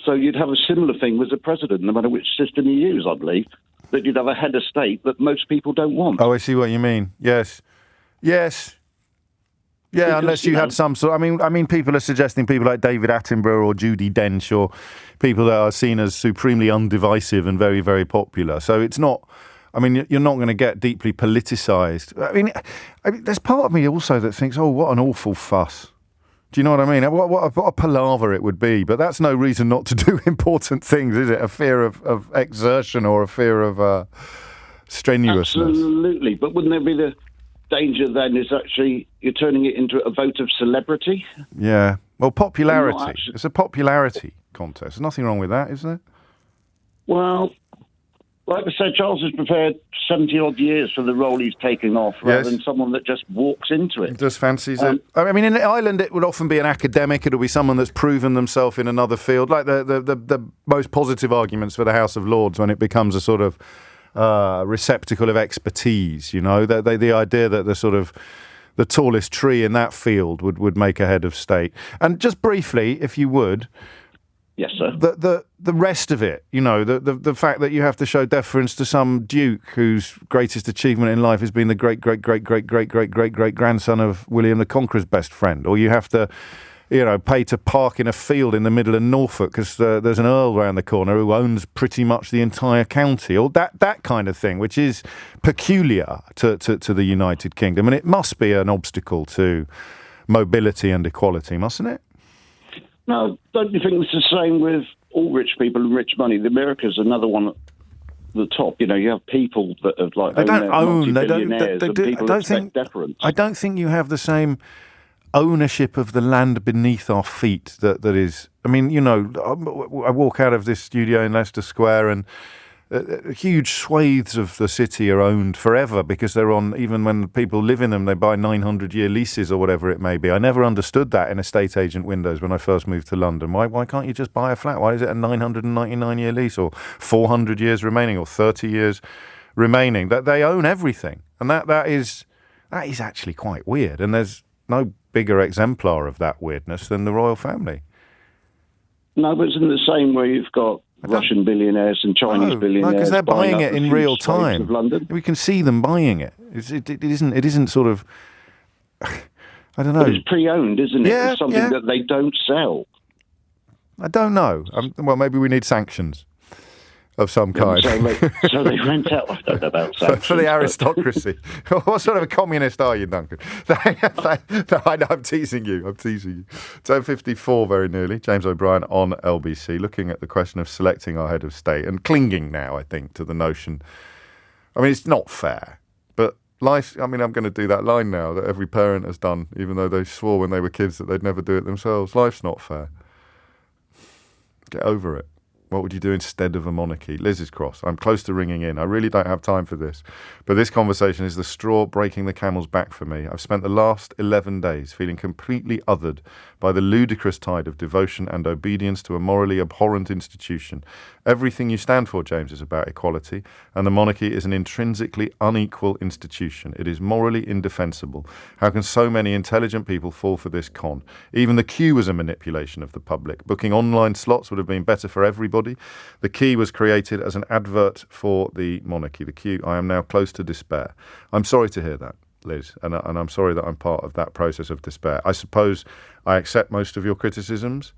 So you'd have a similar thing with the president, no matter which system you use, I believe, that you'd have a head of state that most people don't want. Oh, I see what you mean. Yes. Yeah, because, unless you had some sort. I mean, people are suggesting people like David Attenborough or Judi Dench or people that are seen as supremely undivisive and very, very popular. So it's not. I mean, you're not going to get deeply politicised. I mean, there's part of me also that thinks, oh, what an awful fuss. Do you know what I mean? What a palaver it would be. But that's no reason not to do important things, is it? A fear of exertion or a fear of strenuousness. Absolutely. But wouldn't there be the danger then is actually you're turning it into a vote of celebrity? Yeah. Well, popularity. It's a popularity contest. There's nothing wrong with that, is there? Well, like I said, Charles has prepared 70-odd years for the role he's taking off, rather than someone that just walks into it. Just fancies it. I mean, in Ireland, it would often be an academic. It'll be someone that's proven themselves in another field, like the most positive arguments for the House of Lords when it becomes a sort of receptacle of expertise, you know, the idea that the tallest tree in that field would make a head of state. And just briefly, if you would... Yes, sir. The rest of it, you know, the fact that you have to show deference to some duke whose greatest achievement in life has been the great grandson of William the Conqueror's best friend, or you have to, you know, pay to park in a field in the middle of Norfolk because there's an earl round the corner who owns pretty much the entire county, or that kind of thing, which is peculiar to the United Kingdom, and it must be an obstacle to mobility and equality, mustn't it? No, don't you think it's the same with all rich people and rich money? The America's another one at the top. You know, you have people that have like deference. I don't think you have the same ownership of the land beneath our feet that is. I mean, you know, I walk out of this studio in Leicester Square and huge swathes of the city are owned forever because they're on, even when people live in them, they buy 900-year leases or whatever it may be. I never understood that in estate agent windows when I first moved to London. Why can't you just buy a flat? Why is it a 999-year lease or 400 years remaining or 30 years remaining? That they own everything. And that is actually quite weird. And there's no bigger exemplar of that weirdness than the royal family. No, but it's in the same way you've got Russian billionaires and Chinese billionaires. No, because they're buying it in real time. We can see them buying it. It isn't sort of, I don't know. But it's pre-owned, isn't it? It's something that they don't sell. I don't know. Well, maybe we need sanctions of some kind. So they rent out. I don't know about sanctions. For the aristocracy. What sort of a communist are you, Duncan? I know, I'm teasing you. 10:54 very nearly. James O'Brien on LBC, looking at the question of selecting our head of state and clinging now, I think, to the notion. I mean, it's not fair, but life, I mean, I'm going to do that line now that every parent has done, even though they swore when they were kids that they'd never do it themselves. Life's not fair. Get over it. What would you do instead of a monarchy? Liz is cross. I'm close to ringing in. I really don't have time for this. But this conversation is the straw breaking the camel's back for me. I've spent the last 11 days feeling completely othered by the ludicrous tide of devotion and obedience to a morally abhorrent institution. Everything you stand for, James, is about equality, and the monarchy is an intrinsically unequal institution. It is morally indefensible. How can so many intelligent people fall for this con? Even the queue was a manipulation of the public. Booking online slots would have been better for everybody. The key was created as an advert for the monarchy. The queue, I am now close to despair. I'm sorry to hear that, Liz, and I'm sorry that I'm part of that process of despair. I suppose I accept most of your criticisms,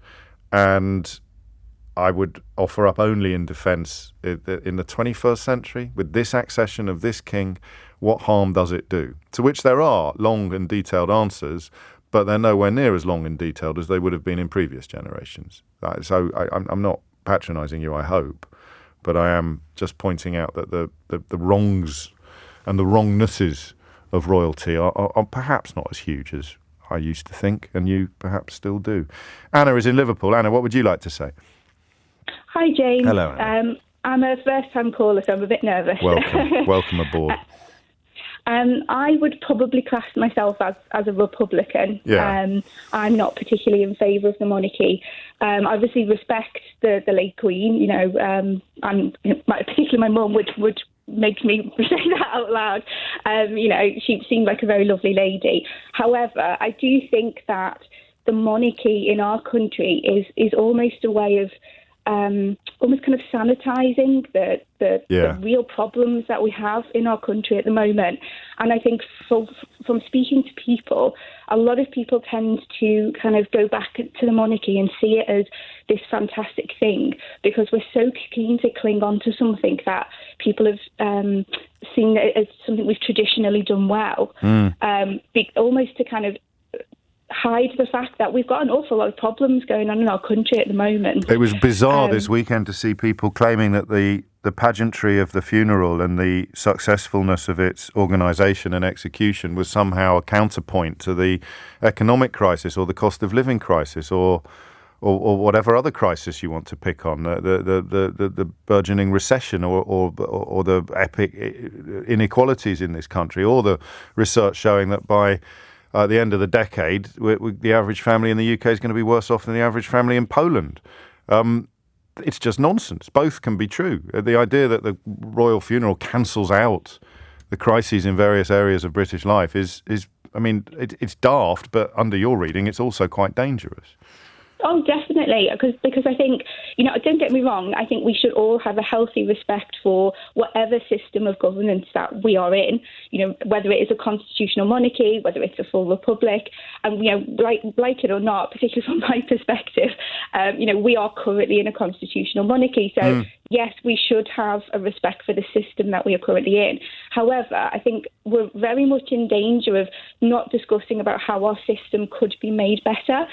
and I would offer up only in defence in the 21st century, with this accession of this king, what harm does it do? To which there are long and detailed answers, but they're nowhere near as long and detailed as they would have been in previous generations. So I'm not patronising you, I hope, but I am just pointing out that the wrongs and the wrongnesses of royalty are perhaps not as huge as I used to think, and you perhaps still do. Anna is in Liverpool. Anna, what would you like to say? Hi, James. Hello, Anna. I'm a first-time caller, so I'm a bit nervous. Welcome aboard. I would probably class myself as a Republican. Yeah. I'm not particularly in favour of the monarchy. I obviously respect the late Queen. You know, particularly my mum would make me say that out loud. You know, she seemed like a very lovely lady. However, I do think that the monarchy in our country is almost a way of almost kind of sanitising the real problems that we have in our country at the moment. And I think from speaking to people, a lot of people tend to kind of go back to the monarchy and see it as this fantastic thing because we're so keen to cling on to something that people have seen as something we've traditionally done well, almost to kind of hide the fact that we've got an awful lot of problems going on in our country at the moment. It was bizarre this weekend to see people claiming that the pageantry of the funeral and the successfulness of its organisation and execution was somehow a counterpoint to the economic crisis or the cost of living crisis or or whatever other crisis you want to pick on, the burgeoning recession, or the epic inequalities in this country, or the research showing that by the end of the decade, the average family in the UK is going to be worse off than the average family in Poland. It's just nonsense. Both can be true. The idea that the royal funeral cancels out the crises in various areas of British life is it's daft, but under your reading, it's also quite dangerous. Oh, definitely, because I think, don't get me wrong, I think we should all have a healthy respect for whatever system of governance that we are in, whether it is a constitutional monarchy, whether it's a full republic, and, like it or not, particularly from my perspective, we are currently in a constitutional monarchy, so yes, we should have a respect for the system that we are currently in. However, I think we're very much in danger of not discussing about how our system could be made better.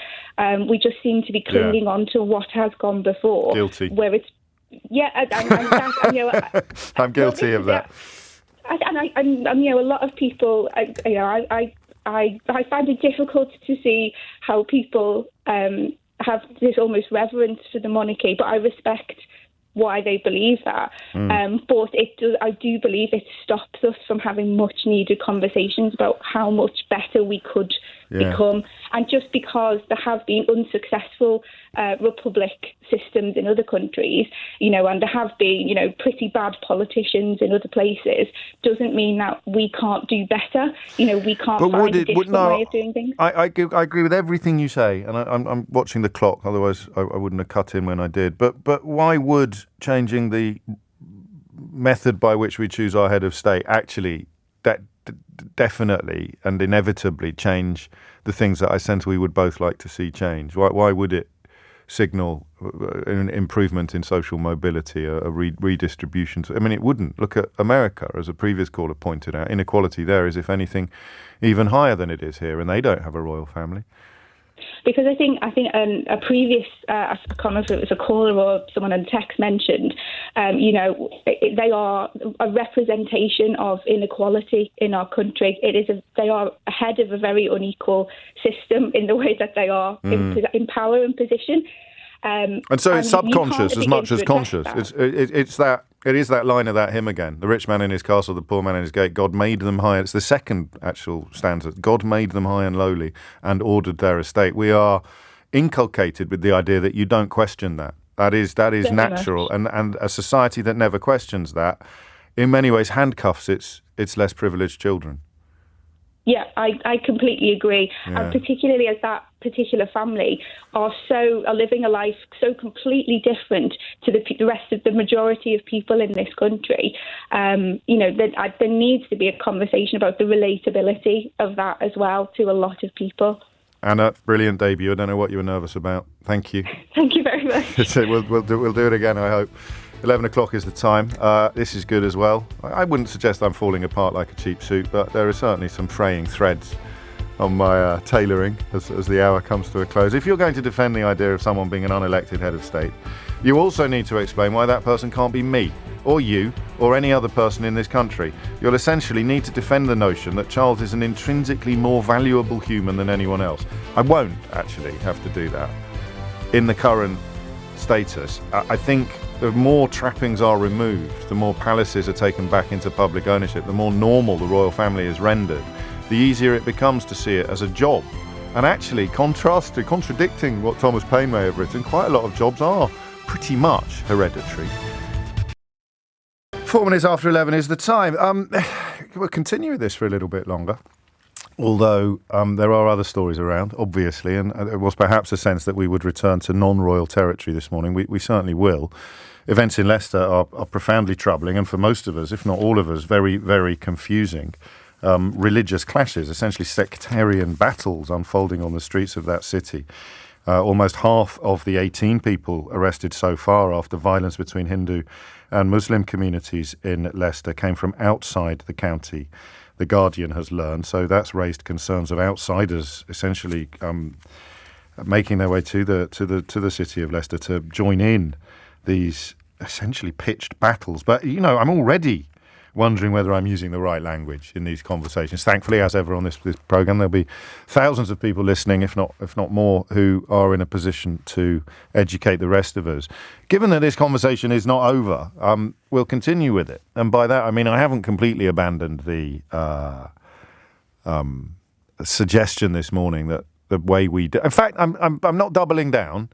We just seem to be clinging on to what has gone before. Guilty. Where it's, I'm guilty of that. And a lot of people, I find it difficult to see how people have this almost reverence for the monarchy, but I respect why they believe that. But I do believe it stops us from having much needed conversations about how much better we could become. And just because there have been unsuccessful republic systems in other countries, and there have been, pretty bad politicians in other places, doesn't mean that we can't do better. We can't find a different way of doing things. I agree with everything you say, and I'm watching the clock, otherwise I wouldn't have cut in when I did. But why would changing the method by which we choose our head of state actually definitely and inevitably change the things that I sense we would both like to see change? Why would it signal an improvement in social mobility, a redistribution? I mean, it wouldn't. Look at America, as a previous caller pointed out. Inequality there is, if anything, even higher than it is here, and they don't have a royal family. Because I think a previous, I can't remember if it was a caller or someone on text mentioned, they are a representation of inequality in our country. They are ahead of a very unequal system in the way that they are in power and position. And so it's subconscious as much as conscious. It is that line of that hymn again. The rich man in his castle, the poor man in his gate. God made them high. It's the second actual stanza. God made them high and lowly and ordered their estate. We are inculcated with the idea that you don't question that. That is very natural. And a society that never questions that, in many ways, handcuffs its less privileged children. Yeah, I completely agree. Yeah. And particularly as that particular family are living a life so completely different to the rest of the majority of people in this country. There needs to be a conversation about the relatability of that as well to a lot of people. Anna, brilliant debut. I don't know what you were nervous about. Thank you. Thank you very much. We'll do it again, I hope. 11 o'clock is the time. This is good as well. I wouldn't suggest I'm falling apart like a cheap suit, but there are certainly some fraying threads on my tailoring as the hour comes to a close. If you're going to defend the idea of someone being an unelected head of state, you also need to explain why that person can't be me, or you, or any other person in this country. You'll essentially need to defend the notion that Charles is an intrinsically more valuable human than anyone else. I won't actually have to do that. In the current status, I think the more trappings are removed, the more palaces are taken back into public ownership, the more normal the royal family is rendered, the easier it becomes to see it as a job. And actually, contradicting what Thomas Paine may have written, quite a lot of jobs are pretty much hereditary. 4 minutes after 11 is the time. We'll continue with this for a little bit longer. Although there are other stories around, obviously, and there was perhaps a sense that we would return to non-royal territory this morning. We certainly will. Events in Leicester are profoundly troubling, and for most of us, if not all of us, very, very confusing. Religious clashes, essentially sectarian battles unfolding on the streets of that city. Almost half of the 18 people arrested so far after violence between Hindu and Muslim communities in Leicester came from outside the county, The Guardian has learned. So that's raised concerns of outsiders essentially making their way to the city of Leicester to join in these essentially pitched battles. But, I'm already wondering whether I'm using the right language in these conversations. Thankfully, as ever on this programme, there'll be thousands of people listening, if not more, who are in a position to educate the rest of us. Given that this conversation is not over, we'll continue with it. And by that, I mean I haven't completely abandoned the suggestion this morning that the way we do. In fact, I'm not doubling down.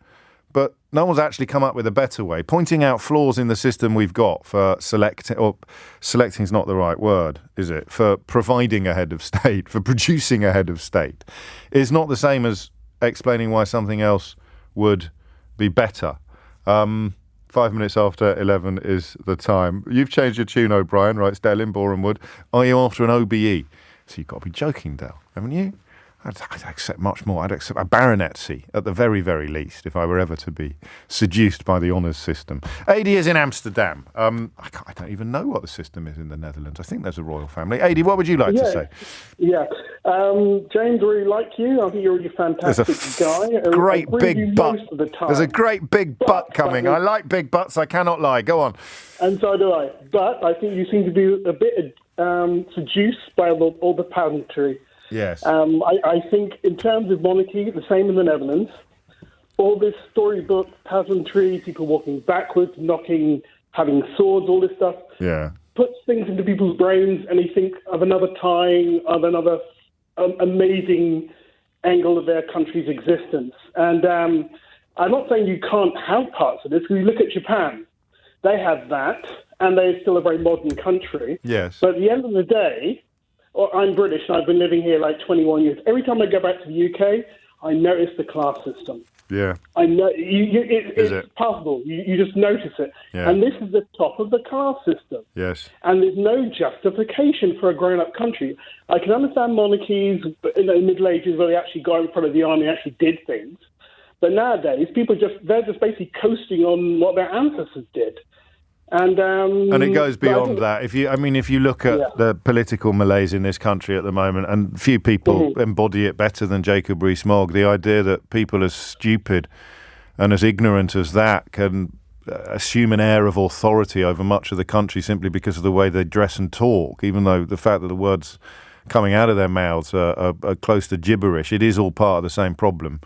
But no one's actually come up with a better way, pointing out flaws in the system we've got for selecting is not the right word, is it? For providing a head of state, for producing a head of state, is not the same as explaining why something else would be better. 5 minutes after 11 is the time. You've changed your tune, O'Brien, writes Dale in Borehamwood. Are you after an OBE? So you've got to be joking, Dale, haven't you? I'd accept much more. I'd accept a baronetcy at the very, very least if I were ever to be seduced by the honours system. AD is in Amsterdam. I don't even know what the system is in the Netherlands. I think there's a royal family. AD, what would you like to say? Yeah. James, really like you. I think you're a fantastic guy. Great big butt. There's a great big butt coming. I like big butts. I cannot lie. Go on. And so do I. But I think you seem to be a bit seduced by all the pageantry. Yes. I think in terms of monarchy, the same in the Netherlands. All this storybook, peasantry, people walking backwards, having swords, all this stuff, puts things into people's brains and they think of another time, of another amazing angle of their country's existence. And I'm not saying you can't have parts of this, because you look at Japan. They have that, and they're still a very modern country. Yes. But at the end of the day, I'm British and I've been living here like 21 years. Every time I go back to the UK, I notice the class system. Yeah. I know it's possible. You just notice it. Yeah. And this is the top of the class system. Yes. And there's no justification for a grown-up country. I can understand monarchies in the Middle Ages where they actually got in front of the army and actually did things. But nowadays, they're just basically coasting on what their ancestors did. And it goes beyond that. If you look at the political malaise in this country at the moment, and few people embody it better than Jacob Rees-Mogg, the idea that people as stupid and as ignorant as that can assume an air of authority over much of the country simply because of the way they dress and talk, even though the fact that the words coming out of their mouths are close to gibberish, it is all part of the same problem.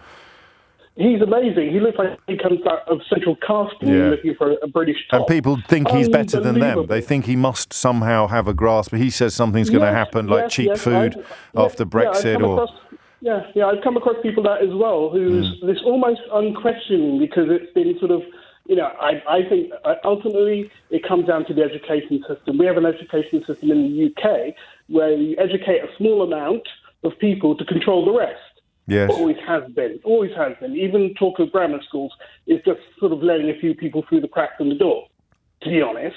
He's amazing. He looks like he comes out of central casting looking for a British top. And people think he's better than them. They think he must somehow have a grasp. He says something's going to happen, like cheap food after Brexit. I've come across people that as well, who's this almost unquestioning because it's been sort of, I think ultimately it comes down to the education system. We have an education system in the UK where you educate a small amount of people to control the rest. Yes. Always has been. Even talk of grammar schools is just sort of letting a few people through the cracks in the door, to be honest.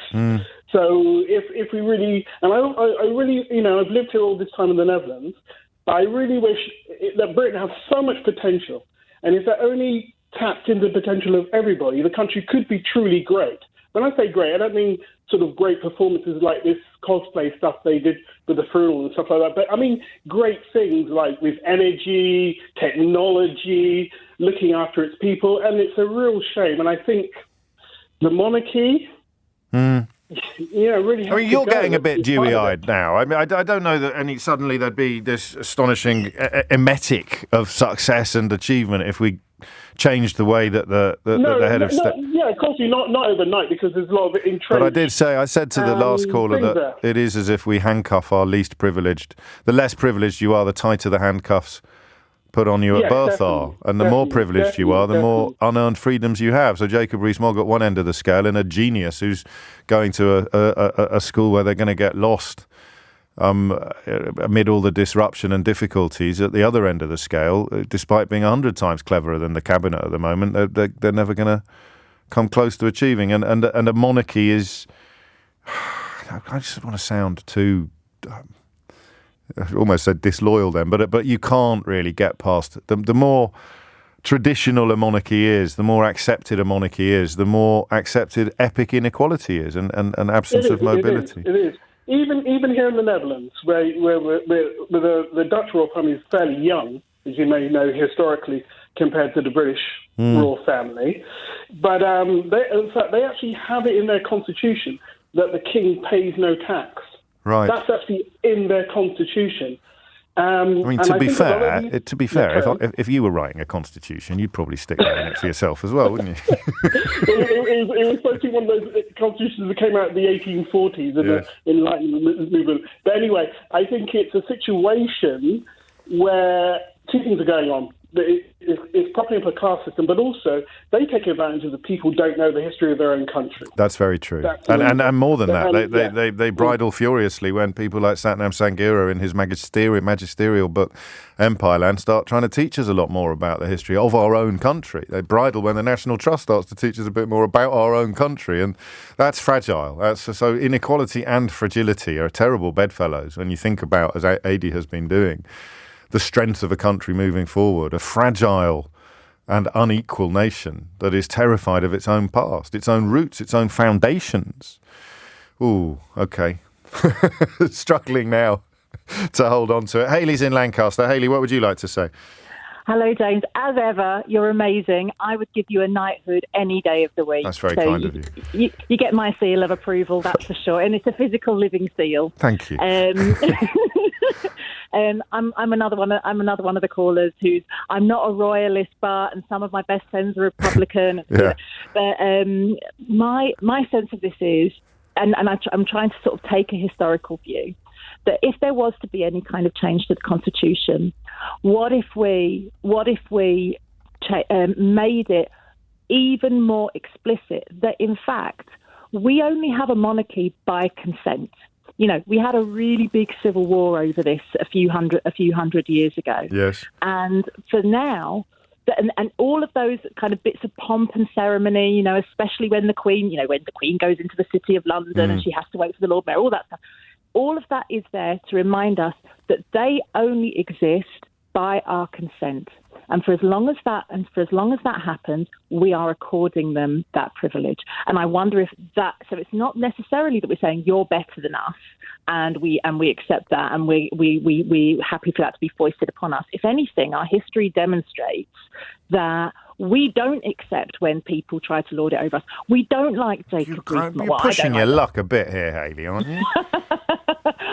So if we really, and I really, I've lived here all this time in the Netherlands, but I really wish that Britain has so much potential. And if they only tapped into the potential of everybody, the country could be truly great. When I say great, I don't mean sort of great performances like this cosplay stuff they did with the funeral and stuff like that, but I mean great things like with energy, technology, looking after its people, and it's a real shame. And I think the monarchy, really. I mean, you're getting a bit dewy-eyed now. I mean, I don't know that suddenly there'd be this astonishing emetic of success and achievement if we changed the way that the head of state. Yeah, of course, not overnight, because there's a lot of it entrenched. But I said to the last caller that it is as if we handcuff our least privileged. The less privileged you are, the tighter the handcuffs put on you at birth are. And the more privileged you are, the more unearned freedoms you have. So Jacob Rees-Mogg at one end of the scale, and a genius who's going to a school where they're going to get lost amid all the disruption and difficulties at the other end of the scale, despite being 100 times cleverer than the cabinet at the moment, they're never going to come close to achieving. And a monarchy is, I just want to sound too, I almost said disloyal then, but you can't really get past it. The more traditional a monarchy is, the more accepted a monarchy is, the more accepted epic inequality is, and absence of mobility. It is. Even here in the Netherlands, where the Dutch royal family is fairly young, as you may know historically, compared to the British royal family, but they actually have it in their constitution that the king pays no tax. Right. That's actually in their constitution. I mean, to be fair, if you were writing a constitution, you'd probably stick that in it for yourself as well, wouldn't you? it was supposed to be one of those constitutions that came out in the 1840s in the Enlightenment movement. But anyway, I think it's a situation where two things are going on. It's propping up a class system, but also they take advantage of the people who don't know the history of their own country. That's very true. And more than that, they bridle furiously when people like Satnam Sanghera in his magisterial book Empire Land start trying to teach us a lot more about the history of our own country. They bridle when the National Trust starts to teach us a bit more about our own country, and that's fragile. So inequality and fragility are terrible bedfellows when you think about, as Adi has been doing, the strength of a country moving forward, a fragile and unequal nation that is terrified of its own past, its own roots, its own foundations. Ooh, okay. Struggling now to hold on to it. Hayley's in Lancaster. Hayley, what would you like to say? Hello, James. As ever, you're amazing. I would give you a knighthood any day of the week. That's very kind of you. You get my seal of approval, that's for sure. And it's a physical living seal. Thank you. I'm another one. I'm another one of the callers I'm not a royalist, and some of my best friends are Republican. Yeah. But my sense of this is, and I'm trying to sort of take a historical view, that if there was to be any kind of change to the Constitution, what if we made it even more explicit that in fact we only have a monarchy by consent. You know, we had a really big civil war over this a few hundred years ago. Yes. And for now, and all of those kind of bits of pomp and ceremony, you know, especially when the Queen goes into the City of London and she has to wait for the Lord Mayor, all that stuff. All of that is there to remind us that they only exist by our consent. And for as long as that happens, we are according them that privilege. And I wonder if so it's not necessarily that we're saying you're better than us and we accept that and we happy for that to be foisted upon us. If anything, our history demonstrates that we don't accept when people try to lord it over us. We don't like Jacob Rees-Mogg. You're pushing your luck a bit here, Hayley, aren't you?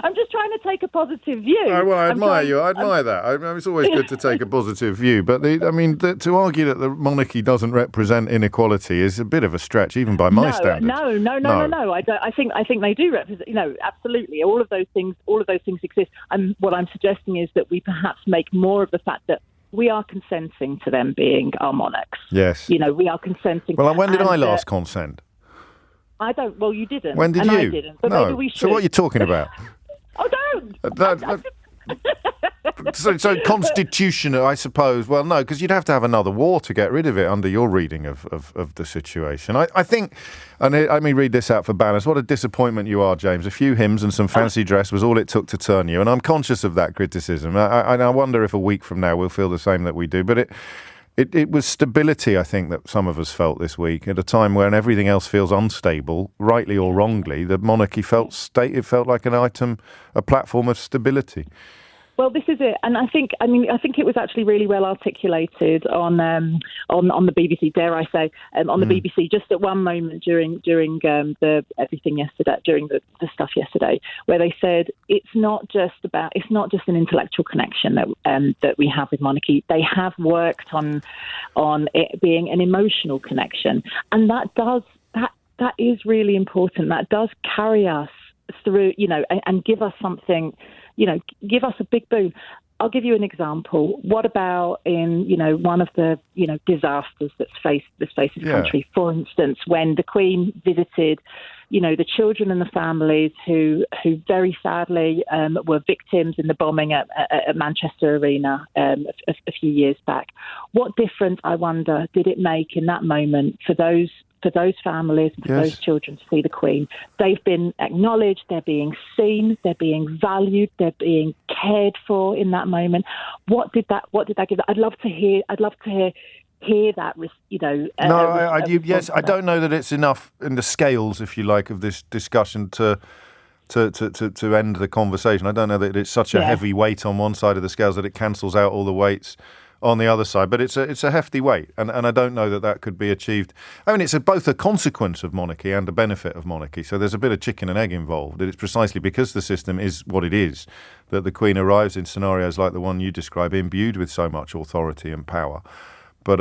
I'm just trying to take a positive view. Oh, well, I admire you. I admire that. It's always good to take a positive view. But, to argue that the monarchy doesn't represent inequality is a bit of a stretch, even by my standards. No. I think they do represent, absolutely. All of those things exist. And what I'm suggesting is that we perhaps make more of the fact that we are consenting to them being our monarchs. Yes. We are consenting. Well, when did I last consent? I don't. Well, you didn't. When did and you? I didn't. But no. Maybe we should. So what are you talking about? Don't. So constitutional, I suppose. Well, no, because you'd have to have another war to get rid of it under your reading of the situation. I think, and let me read this out for balance. What a disappointment you are, James. A few hymns and some fancy dress was all it took to turn you. And I'm conscious of that criticism. I wonder if a week from now we'll feel the same that we do. But it was stability, I think, that some of us felt this week at a time when everything else feels unstable, rightly or wrongly. The monarchy felt like a platform of stability. Well, this is it, and I think it was actually really well articulated on the BBC. Dare I say, on the BBC, just at one moment during the everything yesterday, during the stuff yesterday, where they said it's not just an intellectual connection that we have with monarchy. They have worked on it being an emotional connection, and that is really important. That does carry us through, and give us something. Give us a big boon. I'll give you an example. What about in, one of the, disasters that's faced this country? For instance, when the Queen visited, the children and the families who very sadly were victims in the bombing at Manchester Arena a few years back. What difference, I wonder, did it make in that moment for those families, for those children to see the Queen? They've been acknowledged, they're being seen, they're being valued, they're being cared for in that moment. What did that give? I'd love to hear that. I don't know that it's enough in the scales, if you like, of this discussion to end the conversation. I don't know that it's such a heavy weight on one side of the scales that it cancels out all the weights on the other side, but it's a hefty weight, and I don't know that could be achieved. I mean, it's both a consequence of monarchy and a benefit of monarchy, so there's a bit of chicken and egg involved. It's precisely because the system is what it is that the Queen arrives in scenarios like the one you describe, imbued with so much authority and power. But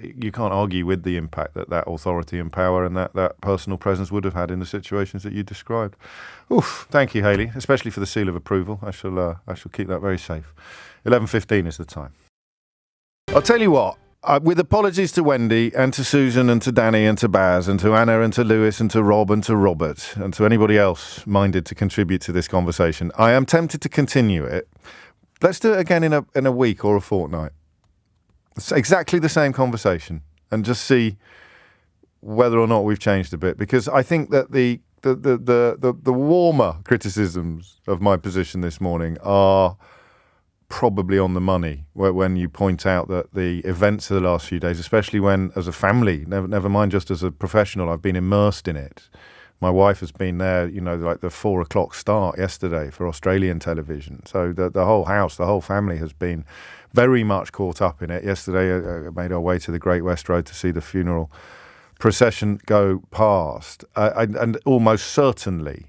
you can't argue with the impact that authority and power and that personal presence would have had in the situations that you described. Oof, thank you, Hayley, especially for the seal of approval. I shall keep that very safe. 11:15 is the time. I'll tell you what, with apologies to Wendy and to Susan and to Danny and to Baz and to Anna and to Lewis and to Rob and to Robert and to anybody else minded to contribute to this conversation, I am tempted to continue it. Let's do it again in a week or a fortnight. It's exactly the same conversation and just see whether or not we've changed a bit, because I think that the warmer criticisms of my position this morning are probably on the money when you point out that the events of the last few days, especially when as a family, never mind just as a professional, I've been immersed in it. My wife has been there, like the 4:00 start yesterday for Australian television. So the whole house, the whole family has been very much caught up in it. Yesterday, I made our way to the Great West Road to see the funeral procession go past. And almost certainly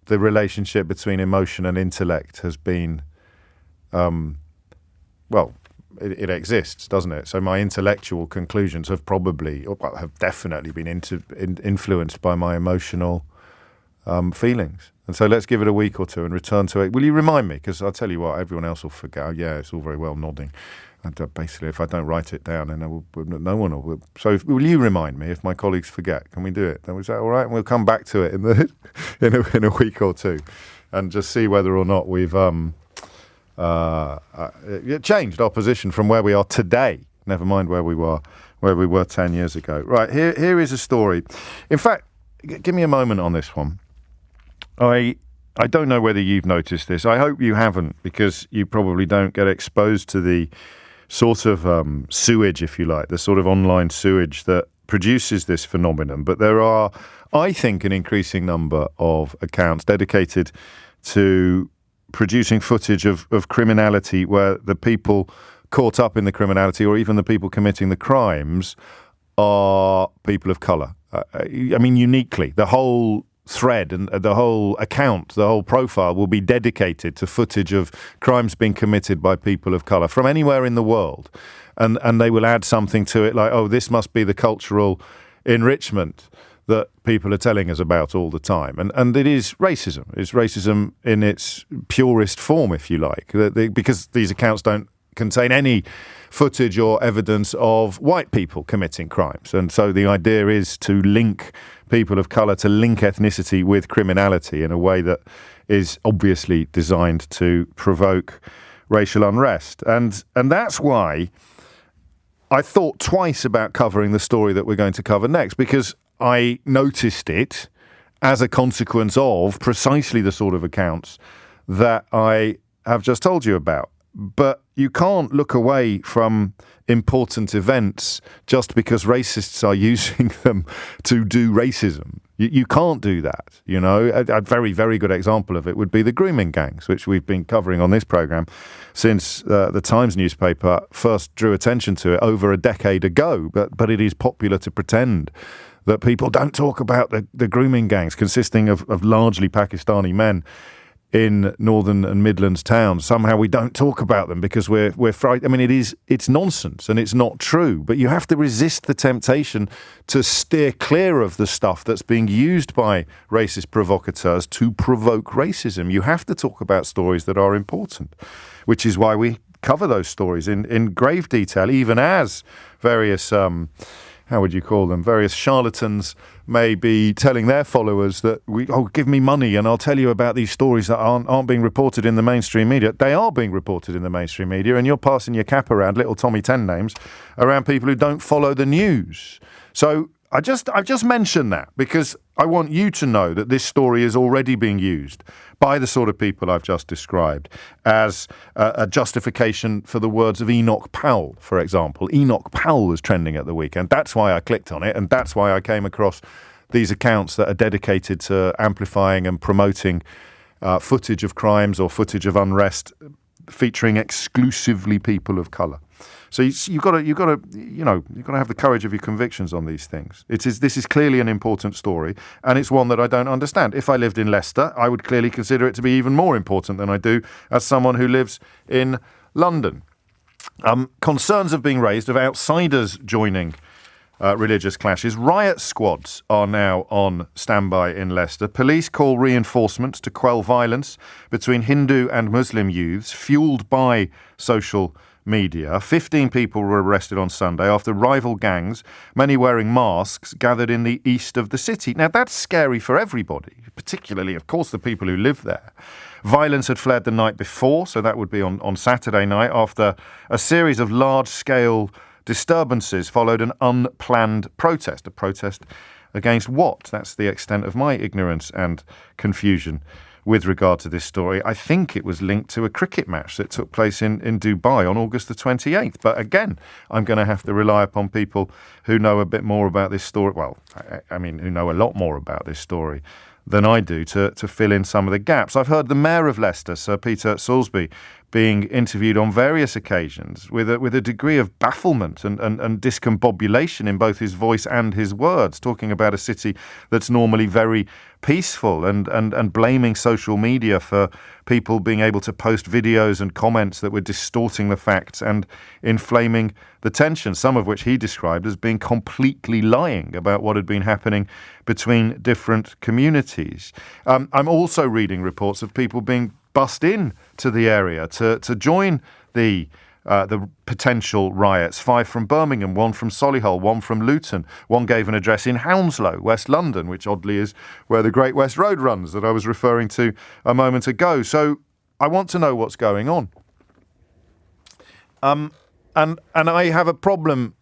the relationship between emotion and intellect has been, it exists, doesn't it? So my intellectual conclusions have definitely been influenced by my emotional feelings. And so let's give it a week or two and return to it. Will you remind me? Because I'll tell you what, everyone else will forget. Oh, yeah, it's all very well nodding. And basically, if I don't write it down, then no one will. So will you remind me if my colleagues forget? Can we do it? Is that all right? And we'll come back to it in a week or two and just see whether or not we've changed our position from where we are today. Never mind where we were 10 years ago. Right, here is a story. In fact, give me a moment on this one. I don't know whether you've noticed this. I hope you haven't, because you probably don't get exposed to the sort of sewage, if you like, the sort of online sewage that produces this phenomenon. But there are, I think, an increasing number of accounts dedicated to producing footage of criminality where the people caught up in the criminality, or even the people committing the crimes, are people of colour. I mean, uniquely, the whole thread and the whole account, the whole profile will be dedicated to footage of crimes being committed by people of colour from anywhere in the world. And they will add something to it like, oh, this must be the cultural enrichment that people are telling us about all the time. And it is racism. It's racism in its purest form, if you like, because these accounts don't contain any footage or evidence of white people committing crimes. And so the idea is to link people of colour, to link ethnicity with criminality in a way that is obviously designed to provoke racial unrest. And that's why I thought twice about covering the story that we're going to cover next, because I noticed it as a consequence of precisely the sort of accounts that I have just told you about. But you can't look away from important events just because racists are using them to do racism. You can't do that, you know. A very, very good example of it would be the grooming gangs, which we've been covering on this programme since the Times newspaper first drew attention to it over a decade ago. But it is popular to pretend that people don't talk about the grooming gangs consisting of largely Pakistani men in northern and Midlands towns. Somehow we don't talk about them because we're frightened. I mean, it's nonsense and it's not true. But you have to resist the temptation to steer clear of the stuff that's being used by racist provocateurs to provoke racism. You have to talk about stories that are important, which is why we cover those stories in grave detail, even as various how would you call them? Various charlatans may be telling their followers that give me money and I'll tell you about these stories that aren't being reported in the mainstream media. They are being reported in the mainstream media, and you're passing your cap around, little Tommy 10 names, around people who don't follow the news. So I've just mentioned that because I want you to know that this story is already being used by the sort of people I've just described as a justification for the words of Enoch Powell, for example. Enoch Powell was trending at the weekend. That's why I clicked on it, and that's why I came across these accounts that are dedicated to amplifying and promoting footage of crimes or footage of unrest featuring exclusively people of colour. So you've got to have the courage of your convictions on these things. This is clearly an important story, and it's one that I don't understand. If I lived in Leicester, I would clearly consider it to be even more important than I do as someone who lives in London. Concerns have been raised of outsiders joining religious clashes. Riot squads are now on standby in Leicester. Police call reinforcements to quell violence between Hindu and Muslim youths, fuelled by social media. 15 people were arrested on Sunday after rival gangs, many wearing masks, gathered in the east of the city. Now, that's scary for everybody, particularly, of course, the people who live there. Violence had flared the night before, so that would be on Saturday night, after a series of large-scale disturbances followed an unplanned protest. A protest against what? That's the extent of my ignorance and confusion with regard to this story. I think it was linked to a cricket match that took place in Dubai on August the 28th. But again, I'm going to have to rely upon people who know a bit more about this story. Well, I mean, who know a lot more about this story than I do to fill in some of the gaps. I've heard the Mayor of Leicester, Sir Peter Soulsby, being interviewed on various occasions with a degree of bafflement and discombobulation in both his voice and his words, talking about a city that's normally very peaceful and blaming social media for people being able to post videos and comments that were distorting the facts and inflaming the tension, some of which he described as being completely lying about what had been happening between different communities. I'm also reading reports of people being bussed in to the area to join the potential riots. 5 from Birmingham, 1 from Solihull, 1 from Luton. One gave an address in Hounslow, West London, which oddly is where the Great West Road runs that I was referring to a moment ago. So I want to know what's going on. And I have a problem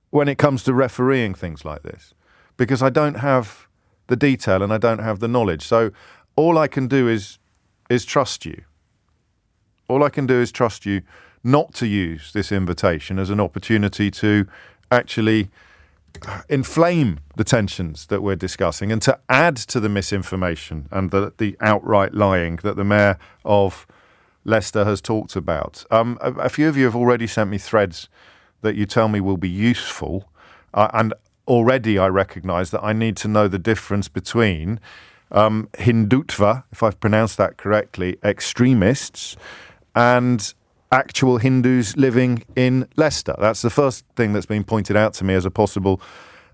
when it comes to refereeing things like this, because I don't have the detail and I don't have the knowledge. So all I can do is trust you. All I can do is trust you not to use this invitation as an opportunity to actually inflame the tensions that we're discussing and to add to the misinformation and the outright lying that the Mayor of Leicester has talked about. A few of you have already sent me threads that you tell me will be useful, and already I recognise that I need to know the difference between Hindutva, if I've pronounced that correctly, extremists, and actual Hindus living in Leicester. That's the first thing that's been pointed out to me as a possible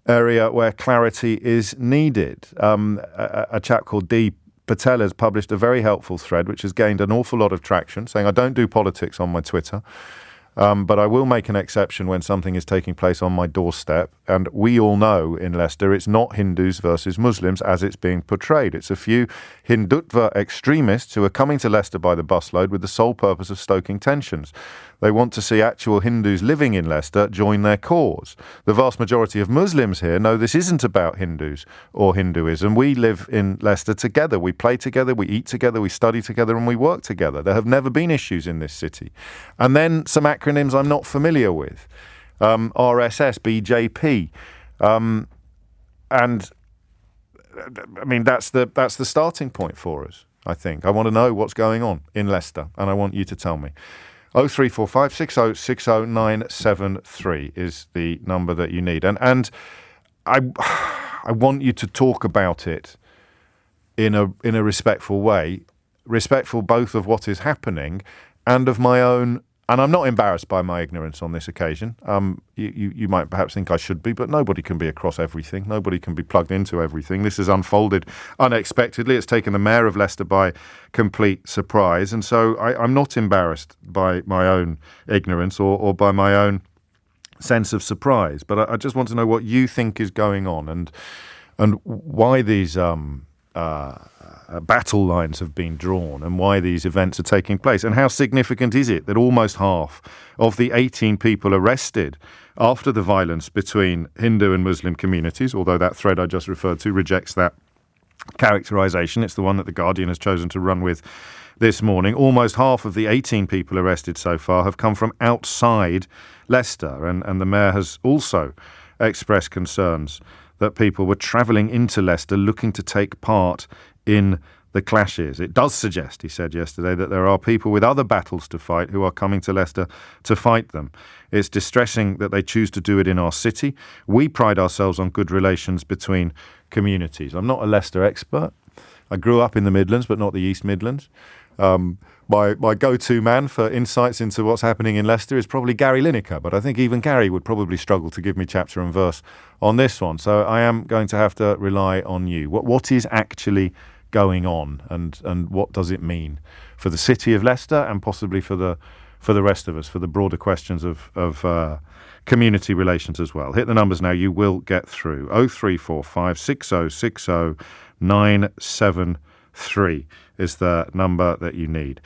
area where clarity is needed. A chap called D. Patel has published a very helpful thread which has gained an awful lot of traction, saying I don't do politics on my Twitter, but I will make an exception when something is taking place on my doorstep. And we all know in Leicester it's not Hindus versus Muslims as it's being portrayed. It's a few Hindutva extremists who are coming to Leicester by the busload with the sole purpose of stoking tensions. They want to see actual Hindus living in Leicester join their cause. The vast majority of Muslims here know this isn't about Hindus or Hinduism. We live in Leicester together. We play together, we eat together, we study together, and we work together. There have never been issues in this city. And then some acronyms I'm not familiar with. RSS, BJP. And I mean, that's the starting point for us, I think. I want to know what's going on in Leicester, and I want you to tell me. 0345 60 60 973 is the number that you need. And I want you to talk about it in a respectful way, respectful both of what is happening and of my own. And I'm not embarrassed by my ignorance on this occasion. You might perhaps think I should be, but nobody can be across everything. Nobody can be plugged into everything. This has unfolded unexpectedly. It's taken the Mayor of Leicester by complete surprise. And so I'm not embarrassed by my own ignorance or by my own sense of surprise. But I just want to know what you think is going on and why these battle lines have been drawn and why these events are taking place, and how significant is it that almost half of the 18 people arrested after the violence between Hindu and Muslim communities, although that thread I just referred to rejects that characterisation, it's the one that The Guardian has chosen to run with this morning, almost half of the 18 people arrested so far have come from outside Leicester, and the Mayor has also expressed concerns that people were travelling into Leicester looking to take part in the clashes. It does suggest, he said yesterday, that there are people with other battles to fight who are coming to Leicester to fight them. It's distressing that they choose to do it in our city. We pride ourselves on good relations between communities. I'm not a Leicester expert. I grew up in the Midlands, but not the East Midlands. My go-to man for insights into what's happening in Leicester is probably Gary Lineker, but I think even Gary would probably struggle to give me chapter and verse on this one. So I am going to have to rely on you. What is actually going on, and what does it mean for the city of Leicester and possibly for the rest of us, for the broader questions of community relations as well? Hit the numbers now. You will get through. 0345 6060 973 is the number that you need.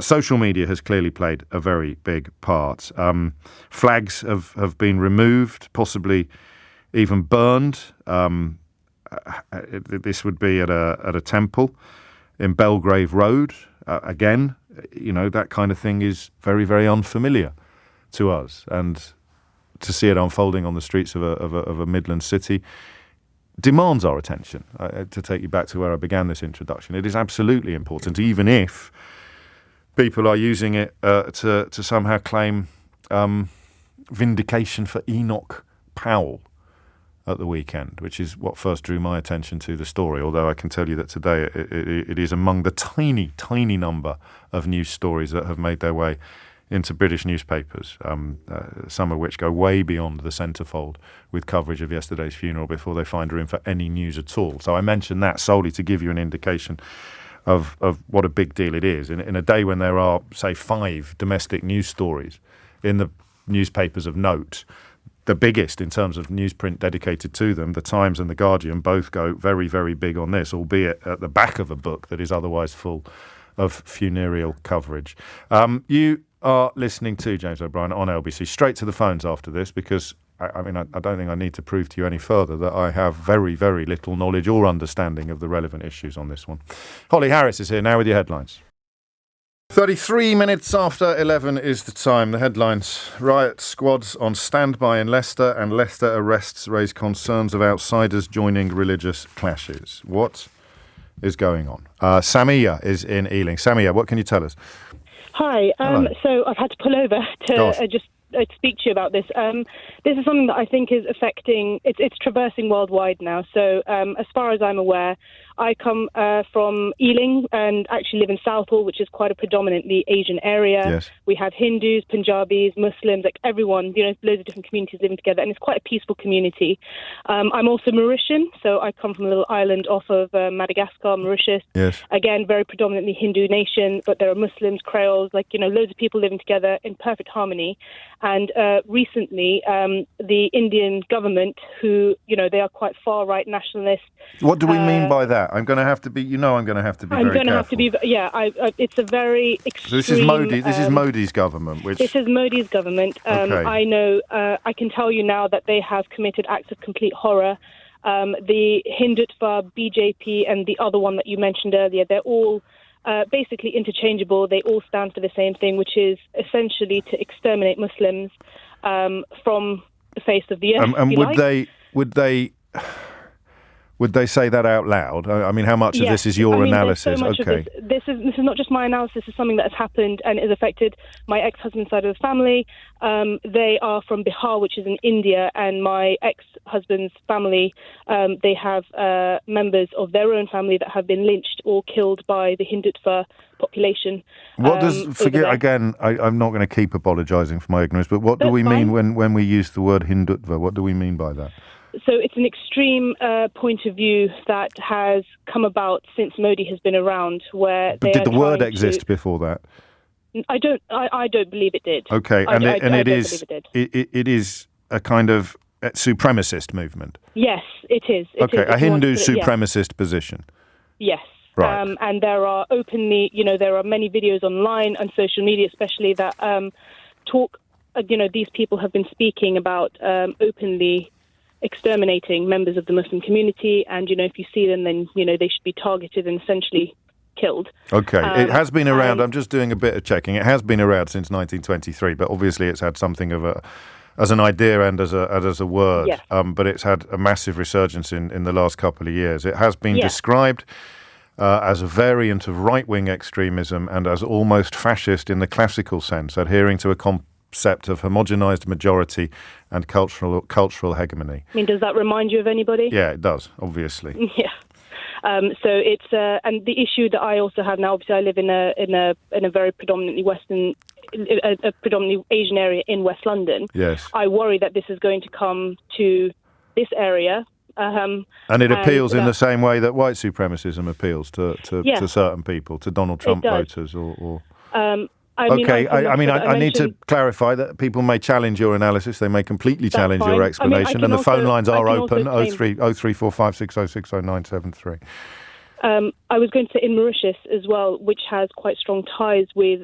Social media has clearly played a very big part. Flags have been removed, possibly even burned. This would be at a temple in Belgrave Road. Again, that kind of thing is very, very unfamiliar to us, and to see it unfolding on the streets of a Midland city demands our attention. To take you back to where I began this introduction, it is absolutely important, even if people are using it to somehow claim vindication for Enoch Powell at the weekend, which is what first drew my attention to the story, although I can tell you that today it is among the tiny, tiny number of news stories that have made their way into British newspapers, some of which go way beyond the centrefold with coverage of yesterday's funeral before they find room for any news at all. So I mentioned that solely to give you an indication of what a big deal it is. In a day when there are, say, 5 domestic news stories in the newspapers of note, the biggest in terms of newsprint dedicated to them, the Times and the Guardian, both go very, very big on this, albeit at the back of a book that is otherwise full of funereal coverage. You are listening to James O'Brien on LBC. Straight to the phones after this, because I don't think I need to prove to you any further that I have very, very little knowledge or understanding of the relevant issues on this one. Holly Harris is here now with your headlines. 33 minutes after 11 is the time. The headlines: riot squads on standby in Leicester, and Leicester arrests raise concerns of outsiders joining religious clashes. What is going on? Samia is in Ealing. Samia, what can you tell us? Hi. So I've had to pull over to just speak to you about this. This is something that I think is affecting, it's traversing worldwide now. So as far as I'm aware, I come from Ealing and actually live in Southall, which is quite a predominantly Asian area. Yes. We have Hindus, Punjabis, Muslims, like everyone, loads of different communities living together, and it's quite a peaceful community. I'm also Mauritian, so I come from a little island off of Madagascar, Mauritius. Yes. Again, very predominantly Hindu nation, but there are Muslims, Creoles, loads of people living together in perfect harmony. And recently, the Indian government, who, they are quite far-right nationalists. What do we mean by that? I'm going to have to be, I'm going to have to be very careful. I'm going to have to be, it's a very extreme... So this is Modi. This is Modi's government. This is Modi's government. Okay. I know, I can tell you now that they have committed acts of complete horror. The Hindutva, BJP, and the other one that you mentioned earlier, they're all basically interchangeable. They all stand for the same thing, which is essentially to exterminate Muslims from the face of the earth. And would they say that out loud? I mean, how much of this is your analysis? So much okay. Of this is not just my analysis. This is something that has happened and has affected my ex-husband's side of the family. They are from Bihar, which is in India, and my ex-husband's family, they have members of their own family that have been lynched or killed by the Hindutva population. What does, again, I'm not going to keep apologising for my ignorance, but what do we mean when we use the word Hindutva? What do we mean by that? So it's an extreme point of view that has come about since Modi has been around, where but did the word exist before that? I don't believe it did. Okay, it is a kind of supremacist movement. Yes, it is. A Hindu supremacist position. Yes. Right. And there are openly, there are many videos online and social media, especially that talk. These people have been speaking about openly exterminating members of the Muslim community, and if you see them, then they should be targeted and essentially killed. Okay, it has been around. I'm just doing a bit of checking. It has been around since 1923, but obviously it's had something of as an idea and as a word. Yes. But it's had a massive resurgence in the last couple of years. It has been described as a variant of right-wing extremism and as almost fascist in the classical sense, adhering to a concept of homogenized majority and cultural hegemony. I mean, does that remind you of anybody? Yeah, it does, obviously. Yeah. So it's and the issue that I also have now. Obviously, I live in a very predominantly a predominantly Asian area in West London. Yes. I worry that this is going to come to this area. And it appeals in the same way that white supremacism appeals to certain people, to Donald Trump voters, or. I need to clarify that people may challenge your analysis. They may completely challenge your explanation, and the phone lines are open: 034560600973. I was going to say in Mauritius as well, which has quite strong ties with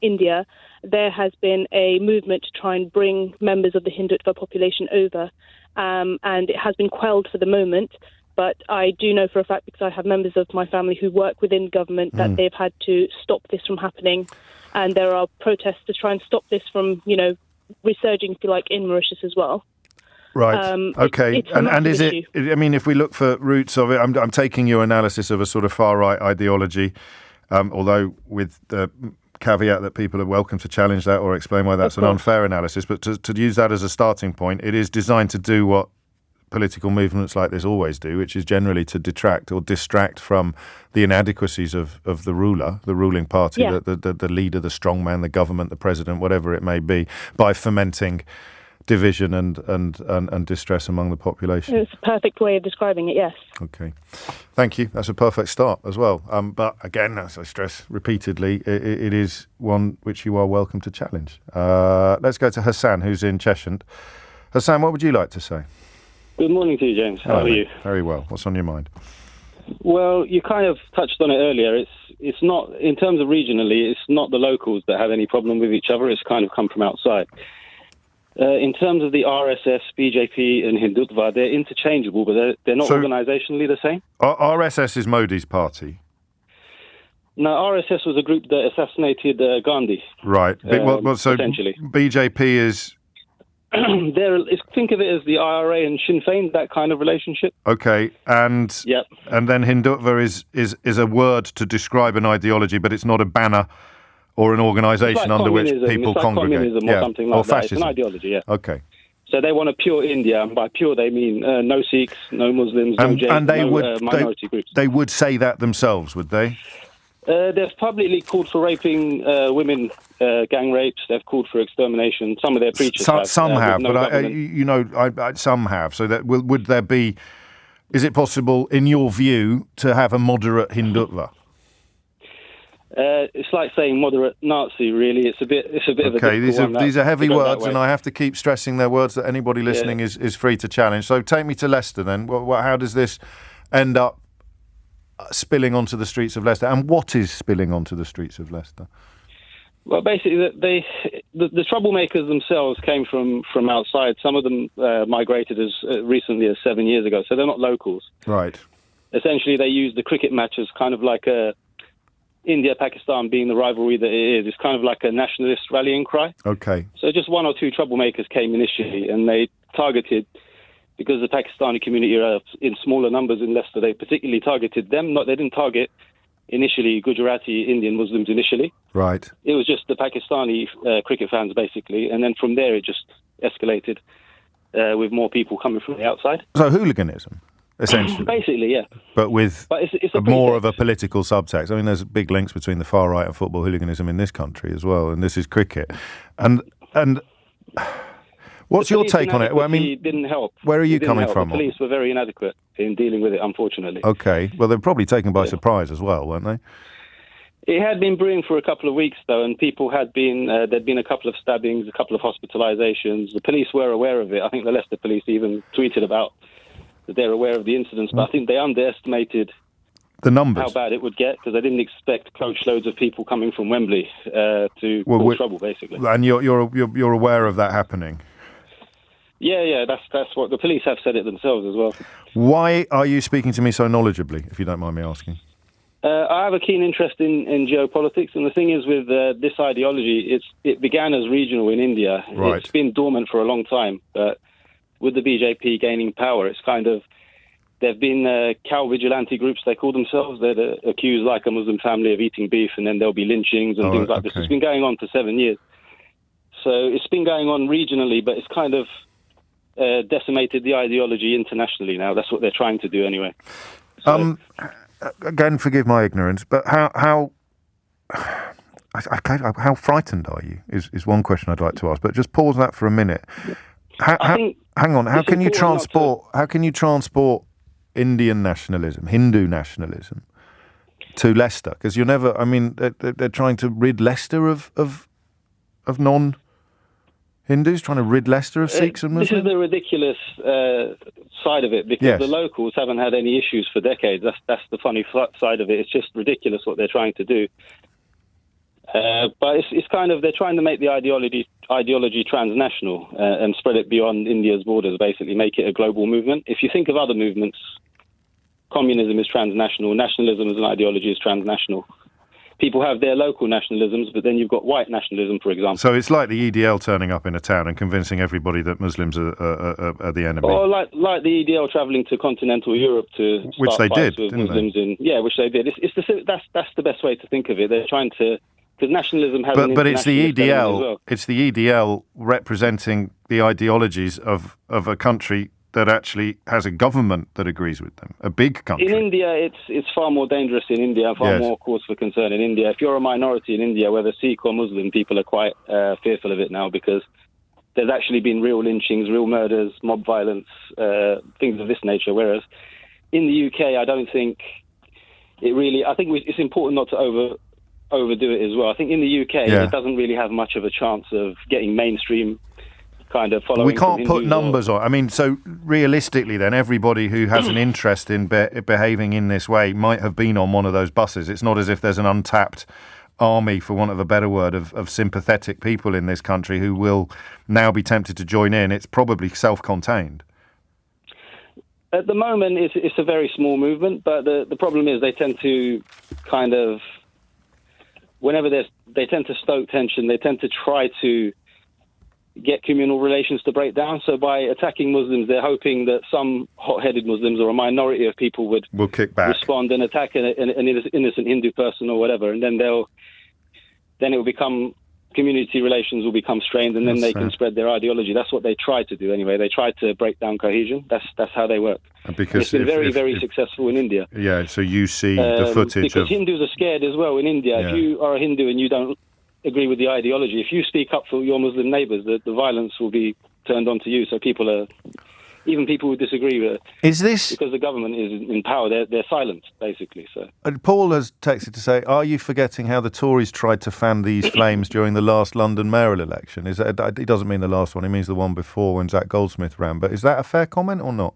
India. There has been a movement to try and bring members of the Hindutva population over, and it has been quelled for the moment. But I do know for a fact, because I have members of my family who work within government, that they've had to stop this from happening. And there are protests to try and stop this from, resurging, if you like, in Mauritius as well. Right. Okay. And is it? I mean, if we look for roots of it, I'm taking your analysis of a sort of far right ideology, although with the caveat that people are welcome to challenge that or explain why that's an unfair analysis. But to use that as a starting point, it is designed to do what political movements like this always do, which is generally to detract or distract from the inadequacies of the ruler, the ruling party, the leader, the strongman, the government, the president, whatever it may be, by fomenting division and distress among the population. It's a perfect way of describing it, yes. Okay. Thank you. That's a perfect start as well. But again, as I stress repeatedly, it is one which you are welcome to challenge. Let's go to Hassan, who's in Cheshire. Hassan, what would you like to say? Good morning to you, James. How are you? Very well. What's on your mind? Well, you kind of touched on it earlier. It's not, in terms of regionally, it's not the locals that have any problem with each other. It's kind of come from outside. In terms of the RSS, BJP and Hindutva, they're interchangeable, but they're not organisationally the same. RSS is Modi's party. No, RSS was a group that assassinated Gandhi. Right. So essentially. BJP is... think of it as the IRA and Sinn Féin, that kind of relationship. Okay, and then Hindutva is a word to describe an ideology, but it's not a banner or an organisation under which people congregate. Communism or something like or that. Fascism. It's an ideology, yeah. Okay. So they want a pure India, and by pure they mean no Sikhs, no Muslims, no minority groups. They would say that themselves, would they? They've publicly called for raping women, gang rapes. They've called for extermination. Some of their preachers have. Some have, but some have. So that would there be? Is it possible, in your view, to have a moderate Hindutva? It's like saying moderate Nazi. Really, it's a bit of a difficult one. These are heavy words, and I have to keep stressing they're words that anybody listening is free to challenge. So take me to Leicester then. How does this end up spilling onto the streets of Leicester, and what is spilling onto the streets of Leicester? Well, basically, the troublemakers themselves came from outside. Some of them migrated as recently as 7 years ago, so they're not locals. Right. Essentially, they use the cricket match as kind of like India-Pakistan being the rivalry that it is. It's kind of like a nationalist rallying cry. Okay. So just one or two troublemakers came initially, and they targeted. Because the Pakistani community are in smaller numbers in Leicester, they particularly targeted them. They didn't target initially Gujarati Indian Muslims initially. Right. It was just the Pakistani cricket fans, basically. And then from there, it just escalated with more people coming from the outside. So hooliganism, essentially. Basically, yeah. But with it's more of a political subtext. I mean, there's big links between the far right and football hooliganism in this country as well. And this is cricket. And what's your take on it? Well, I mean, it didn't help. Where are you coming from? The police were very inadequate in dealing with it, unfortunately. Okay. Well, they're probably taken by surprise as well, weren't they? It had been brewing for a couple of weeks, though, and people had been... there'd been a couple of stabbings, a couple of hospitalisations. The police were aware of it. I think the Leicester police even tweeted about that they're aware of the incidents, but I think they underestimated the numbers, how bad it would get, because they didn't expect coachloads of people coming from Wembley to cause trouble, basically. And you're aware of that happening? Yeah, that's what the police have said it themselves as well. Why are you speaking to me so knowledgeably, if you don't mind me asking? I have a keen interest in geopolitics, and the thing is with this ideology, it began as regional in India. Right. It's been dormant for a long time, but with the BJP gaining power, it's kind of There have been cow vigilante groups, they call themselves, that accuse like a Muslim family of eating beef, and then there'll be lynchings and things like this. It's been going on for 7 years. So it's been going on regionally, but it's kind of decimated the ideology internationally now. That's what they're trying to do anyway. So, again, forgive my ignorance, but how frightened are you is one question I'd like to ask. But just pause that for a minute. Hang on. How can you transport Indian nationalism, Hindu nationalism, to Leicester? Because you're never. I mean, they're trying to rid Leicester of non-Hindus, trying to rid Leicester of Sikhs and Muslims. This is the ridiculous side of it, because the locals haven't had any issues for decades. That's the funny side of it. It's just ridiculous what they're trying to do. But it's kind of, they're trying to make the ideology transnational and spread it beyond India's borders, basically make it a global movement. If you think of other movements, communism is transnational, nationalism as an ideology is transnational. People have their local nationalisms, but then you've got white nationalism, for example. So it's like the EDL turning up in a town and convincing everybody that Muslims are the enemy. Or like the EDL travelling to continental Europe to start fights with Muslims. Which they did. That's the best way to think of it. They're trying to... Because nationalism has but it's the EDL. Well. It's the EDL representing the ideologies of a country that actually has a government that agrees with them. A big country. In India, it's far more dangerous in India, far more cause for concern in India. If you're a minority in India, whether Sikh or Muslim, people are quite fearful of it now, because there's actually been real lynchings, real murders, mob violence, things of this nature. Whereas in the UK, I don't think it really... I think it's important not to overdo it as well. I think in the UK, it doesn't really have much of a chance of getting mainstream kind of following. We can't put numbers on. I mean, so realistically then, everybody who has an interest in behaving in this way might have been on one of those buses. It's not as if there's an untapped army, for want of a better word, of sympathetic people in this country who will now be tempted to join in. It's probably self-contained. At the moment, it's a very small movement, but the problem is they tend to kind of... Whenever they tend to stoke tension, they tend to try to get communal relations to break down. So by attacking Muslims, they're hoping that some hot-headed Muslims or a minority of people will kick back, respond and attack an innocent Hindu person or whatever, and then it will become... community relations will become strained, and then they can spread their ideology. That's what they try to do anyway. They try to break down cohesion. That's how they work. Because it's been very successful in India. Yeah, so you see the footage because Hindus are scared as well in India. Yeah. If you are a Hindu and you don't agree with the ideology, if you speak up for your Muslim neighbours, the violence will be turned on to you. So even people who disagree with it. Is this... Because the government is in power, they're silent, basically. So. Paul has texted to say, are you forgetting how the Tories tried to fan these flames during the last London mayoral election? It doesn't mean the last one, it means the one before when Zach Goldsmith ran. But is that a fair comment or not?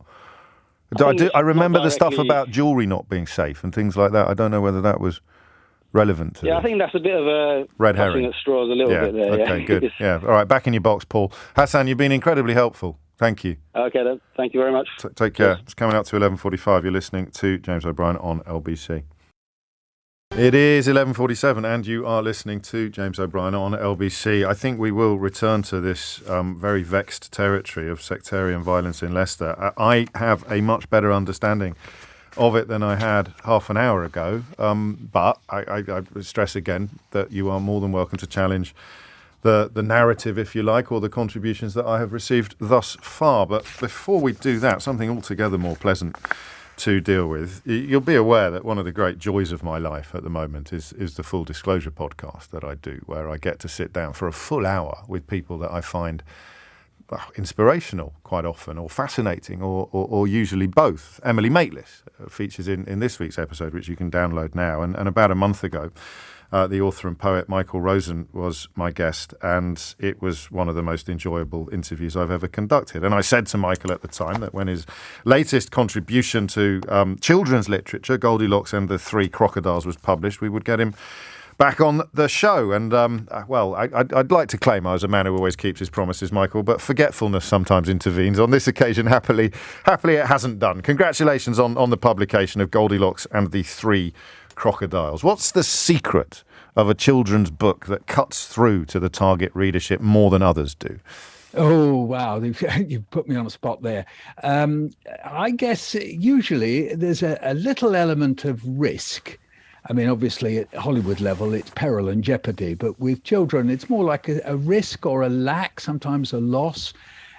I remember the stuff about jewellery not being safe and things like that. I don't know whether that was relevant to I think that's a bit of a red herring at straws a little bit there. Okay, good. Yeah, all right, back in your box, Paul. Hassan, you've been incredibly helpful. Thank you. Okay, then. Thank you very much. Take care. It's coming up to 11:45. You're listening to James O'Brien on LBC. It is 11:47 and you are listening to James O'Brien on LBC. I think we will return to this very vexed territory of sectarian violence in Leicester. I have a much better understanding of it than I had half an hour ago. But I stress again that you are more than welcome to challenge the narrative, if you like, or the contributions that I have received thus far. But before we do that, something altogether more pleasant to deal with. You'll be aware that one of the great joys of my life at the moment is the Full Disclosure podcast that I do, where I get to sit down for a full hour with people that I find inspirational quite often, or fascinating, or usually both. Emily Maitlis features in this week's episode, which you can download now. And about a month ago, the author and poet Michael Rosen was my guest, and it was one of the most enjoyable interviews I've ever conducted. And I said to Michael at the time that when his latest contribution to children's literature, Goldilocks and the Three Crocodiles, was published, we would get him back on the show. And, I'd like to claim I was a man who always keeps his promises, Michael, but forgetfulness sometimes intervenes. On this occasion, happily it hasn't done. Congratulations on the publication of Goldilocks and the Three Crocodiles. What's the secret of a children's book that cuts through to the target readership more than others do? Oh, wow. You've put me on a spot there. I guess usually there's a little element of risk. I mean, obviously at Hollywood level, it's peril and jeopardy, but with children, it's more like a risk or a lack, sometimes a loss,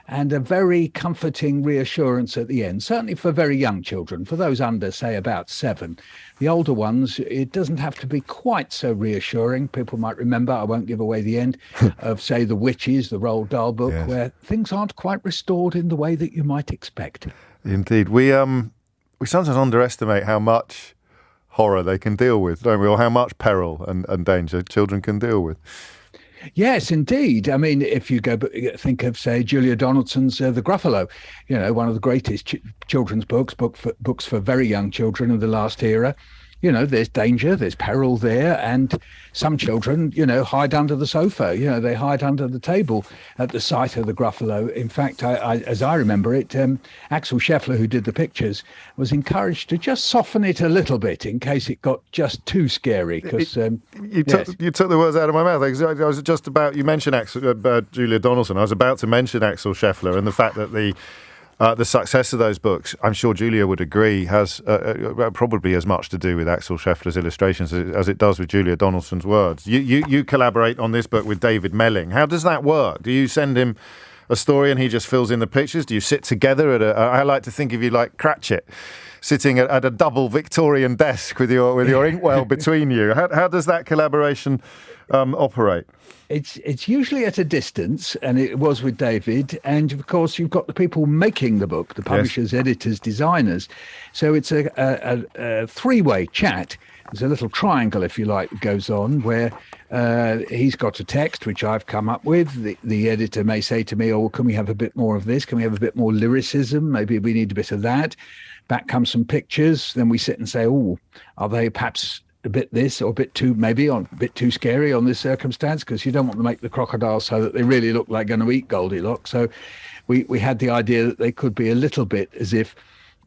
and a very comforting reassurance at the end, certainly for very young children, for those under, say, about 7. The older ones, it doesn't have to be quite so reassuring. People might remember, I won't give away the end, of, say, The Witches, the Roald Dahl book, yes, where things aren't quite restored in the way that you might expect. Indeed. We sometimes underestimate how much horror they can deal with, don't we? Or how much peril and danger children can deal with. Yes, indeed. I mean, if you think of, say, Julia Donaldson's The Gruffalo, one of the greatest children's books for very young children of the last era. There's danger, there's peril there, and some children, hide under the sofa. They hide under the table at the sight of the Gruffalo. In fact, as I remember it, Axel Scheffler, who did the pictures, was encouraged to just soften it a little bit in case it got just too scary. Because you took the words out of my mouth. I was just about, you mentioned Julia Donaldson. I was about to mention Axel Scheffler and the fact that the success of those books, I'm sure Julia would agree, has probably as much to do with Axel Scheffler's illustrations as it does with Julia Donaldson's words. You collaborate on this book with David Melling. How does that work? Do you send him a story and he just fills in the pictures? Do you sit together I like to think of you like Cratchit, sitting at a double Victorian desk with your inkwell between you? How does that collaboration operate? It's usually at a distance, and it was with David. And of course, you've got the people making the book, the publishers, yes, editors, designers. So it's a three-way chat. There's a little triangle, if you like, that goes on where he's got a text, which I've come up with. The editor may say to me, can we have a bit more of this? Can we have a bit more lyricism? Maybe we need a bit of that. Back come some pictures. Then we sit and say, are they perhaps a bit this or a bit too, maybe a bit too scary on this circumstance, because you don't want to make the crocodiles so that they really look like going to eat Goldilocks. So we had the idea that they could be a little bit as if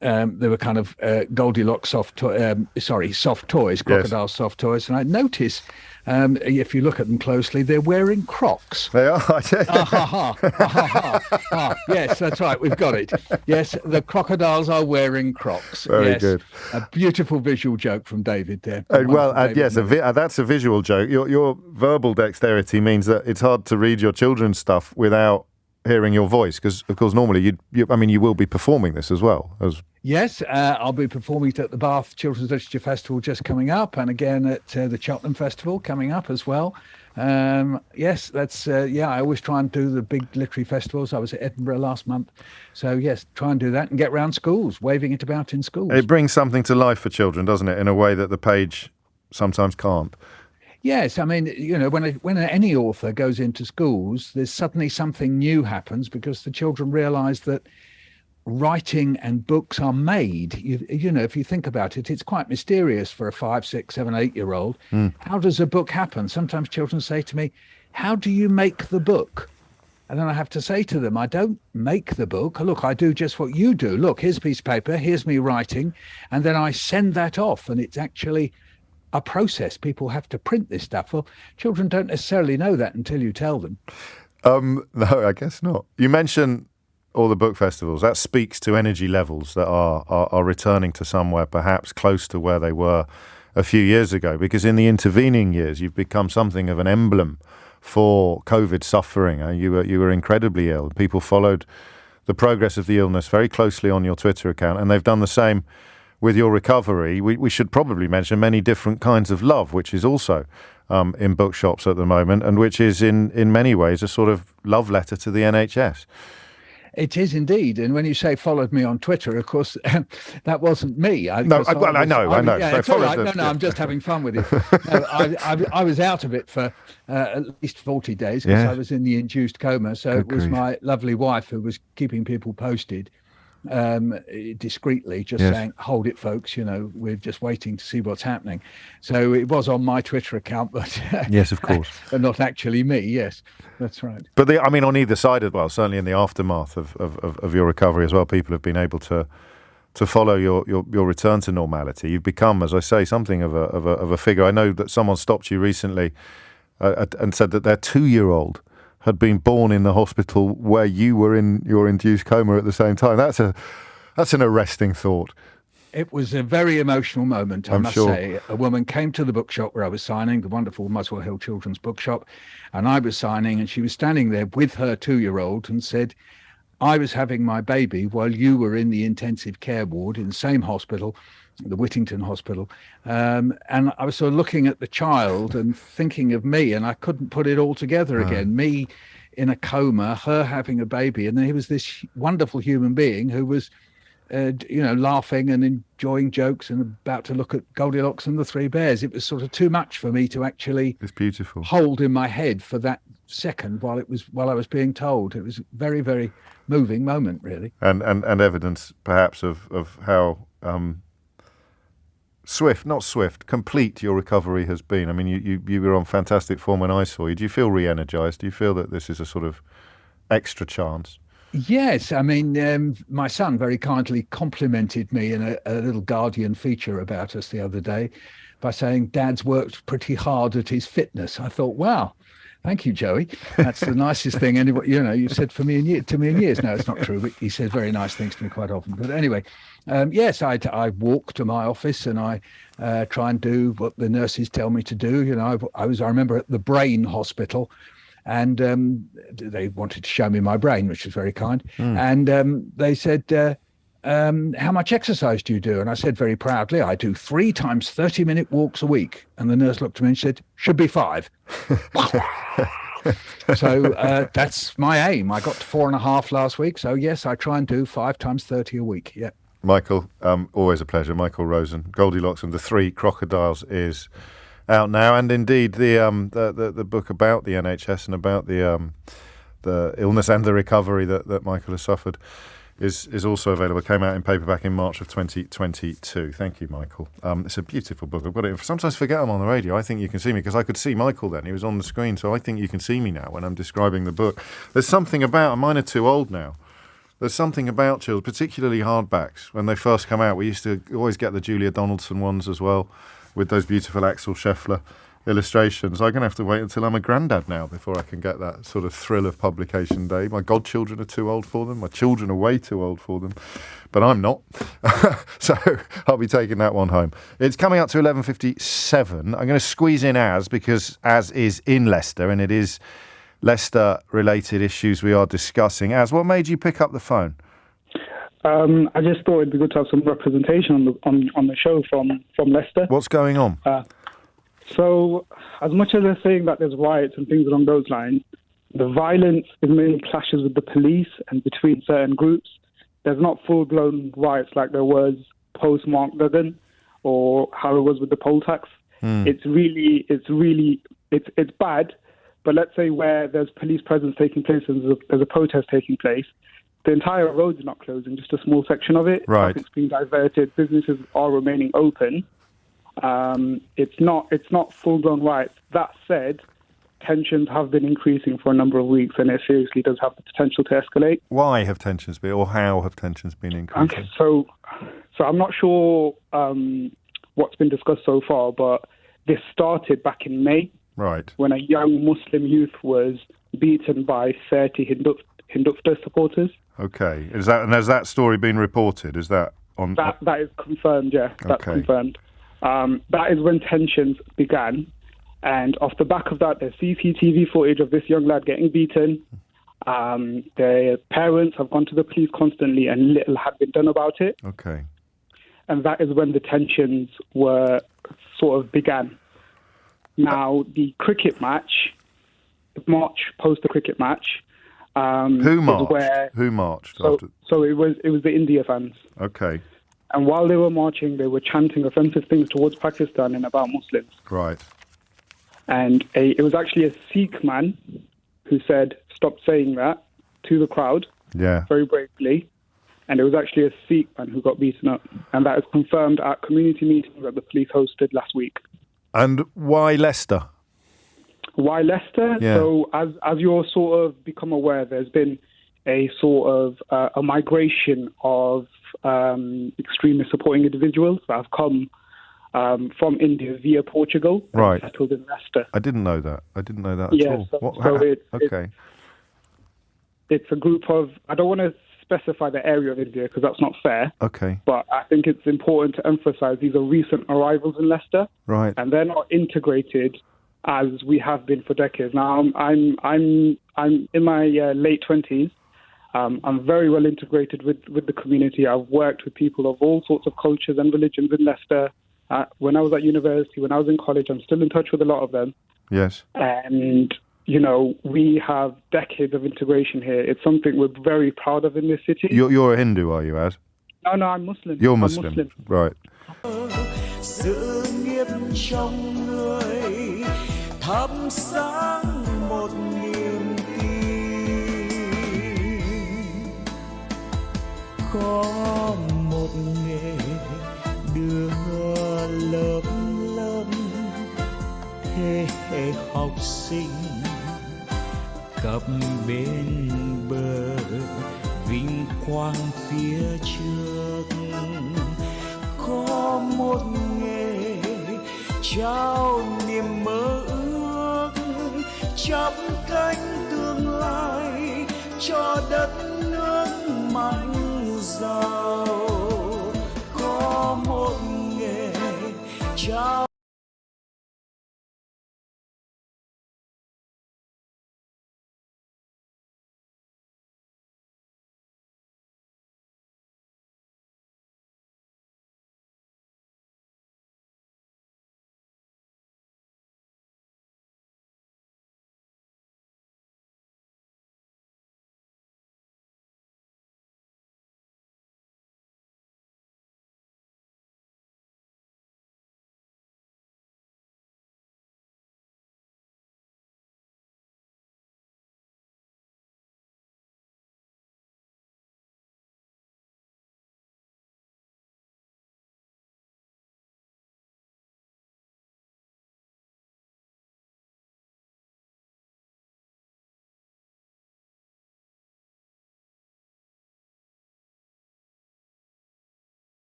they were kind of Goldilocks soft toys, crocodile yes, soft toys. And I notice if you look at them closely, they're wearing Crocs. They are. Yes, that's right. We've got it. Yes, the crocodiles are wearing Crocs. Very good. A beautiful visual joke from David there. Yes, that's a visual joke. Your verbal dexterity means that it's hard to read your children's stuff without hearing your voice, because of course normally you will be performing this as well as. Yes, I'll be performing it at the Bath Children's Literature Festival just coming up, and again at the Cheltenham Festival coming up as well. Yes, that's I always try and do the big literary festivals. I was at Edinburgh last month, so yes, try and do that and get round schools, waving it about in schools. It brings something to life for children, doesn't it, in a way that the page sometimes can't. Yes, I mean, when any author goes into schools, there's suddenly something new happens because the children realise that writing and books are made. If you think about it, it's quite mysterious for a 5, 6, 7, 8-year-old. How does a book happen? Sometimes children say to me, how do you make the book? And then I have to say to them, I don't make the book. Look, I do just what you do. Look, here's a piece of paper, here's me writing, and then I send that off, and it's actually a process. People have to print this stuff. Well, children don't necessarily know that until you tell them. No, I guess not. You mentioned all the book festivals. That speaks to energy levels that are returning to somewhere perhaps close to where they were a few years ago, because in the intervening years you've become something of an emblem for COVID suffering. You were incredibly ill. People followed the progress of the illness very closely on your Twitter account, and they've done the same with your recovery. We should probably mention Many Different Kinds of Love, which is also in bookshops at the moment, and which is in many ways a sort of love letter to the NHS. It is indeed. And when you say followed me on Twitter, of course, that wasn't me. I know. Yeah, it's all right. I'm just having fun with it. I was out of it for at least 40 days because I was in the induced coma. So it was my lovely wife who was keeping people posted discreetly, just saying, hold it, folks, we're just waiting to see what's happening. So it was on my Twitter account, but yes, of course, but not actually me. Yes, that's right. But on either side as well, certainly in the aftermath of your recovery as well, people have been able to follow your return to normality. You've become, as I say, something of a figure. I know that someone stopped you recently and said that their 2-year-old had been born in the hospital where you were in your induced coma at the same time. That's an arresting thought. It was a very emotional moment, I must sure. say. A woman came to the bookshop where I was signing, the wonderful Muswell Hill Children's Bookshop, and I was signing, and she was standing there with her 2-year-old and said, I was having my baby while you were in the intensive care ward in the same hospital, the Whittington Hospital. And I was sort of looking at the child and thinking of me, and I couldn't put it all together again. Me in a coma, her having a baby, and then he was this wonderful human being who was laughing and enjoying jokes and about to look at Goldilocks and the Three Bears. It was sort of too much for me to actually it's beautiful. Hold in my head for that second while I was being told. It was a very, very moving moment, really. And evidence perhaps of how complete your recovery has been. I mean, you were on fantastic form when I saw you. Do you feel re-energised? Do you feel that this is a sort of extra chance? Yes, I mean, my son very kindly complimented me in a little Guardian feature about us the other day by saying Dad's worked pretty hard at his fitness. I thought, wow, thank you, Joey. That's the nicest thing you've said to me in years. No, it's not true, but he says very nice things to me quite often. But anyway, yes, I walk to my office and I try and do what the nurses tell me to do. I remember at the Brain Hospital. And they wanted to show me my brain, which was very kind. And they said, how much exercise do you do? And I said very proudly, I do 3 times 30-minute walks a week. And the nurse looked at me and said, should be 5. So that's my aim. I got to 4.5 last week. So, yes, I try and do 5 times 30 a week. Yeah. Michael, always a pleasure. Michael Rosen, Goldilocks and the Three Crocodiles is out now, and indeed the book about the NHS and about the illness and the recovery that Michael has suffered is also available. It came out in paperback in March of 2022. Thank you, Michael. It's a beautiful book. I've got it. Sometimes forget I'm on the radio. I think you can see me because I could see Michael then. He was on the screen, so I think you can see me now when I'm describing the book. There's something about, mine are too old now. There's something about children, particularly hardbacks, when they first come out. We used to always get the Julia Donaldson ones as well, with those beautiful Axel Scheffler illustrations. I'm going to have to wait until I'm a granddad now before I can get that sort of thrill of publication day. My godchildren are too old for them. My children are way too old for them. But I'm not. So I'll be taking that one home. It's coming up to 11:57. I'm going to squeeze in because Az is in Leicester, and it is Leicester-related issues we are discussing. Az, what made you pick up the phone? I just thought it'd be good to have some representation on the show from Leicester. What's going on? So, as much as they're saying that there's riots and things along those lines, the violence is mainly clashes with the police and between certain groups. There's not full-blown riots like there was post-Mark Duggan or how it was with the poll tax. It's bad. But let's say where there's police presence taking place and there's a protest taking place, the entire road's not closing, just a small section of it. Right. Traffic's being diverted. Businesses are remaining open. It's not full-blown riots. That said, tensions have been increasing for a number of weeks, and it seriously does have the potential to escalate. Why have tensions been, or how have tensions been increasing? Okay, so I'm not sure what's been discussed so far, but this started back in May. Right. When a young Muslim youth was beaten by 30 Hindutva supporters. Okay. Has that story been reported? Is that on? That is confirmed, yeah. That's confirmed. That is when tensions began. And off the back of that, there's CCTV footage of this young lad getting beaten. Their parents have gone to the police constantly and little had been done about it. Okay. And that is when the tensions were sort of began. Now, the cricket match, post the cricket match. Who marched? Who marched? So it was the India fans. Okay. And while they were marching, they were chanting offensive things towards Pakistan and about Muslims. Right. And it was actually a Sikh man who said, "Stop saying that," to the crowd. Yeah. Very bravely. And it was actually a Sikh man who got beaten up. And that is confirmed at community meetings that the police hosted last week. And why Leicester? Why Leicester? Yeah. So as you're sort of become aware, there's been a sort of a migration of extremist supporting individuals that have come from India via Portugal and settled in Leicester. I didn't know that. At all. It's a group of, I don't want to specify the area of India because that's not fair. Okay. But I think it's important to emphasise these are recent arrivals in Leicester. Right. And they're not integrated as we have been for decades. Now, I'm in my late 20s. I'm very well integrated with the community. I've worked with people of all sorts of cultures and religions in Leicester. When I was at university, when I was in college, I'm still in touch with a lot of them. Yes. And, you know, we have decades of integration here. It's something we're very proud of in this city. You're a Hindu, are you, Az? No, I'm Muslim. You're Muslim. Right. Sự nghiệp trong người thắp sáng một niềm tin, có một nghề đưa lớp lớp thế hệ học sinh cập bên bờ vinh quang phía trước. Có một nghề trao niềm mơ ước, chắp cánh tương lai cho đất nước mạnh giàu. Có một nghề trao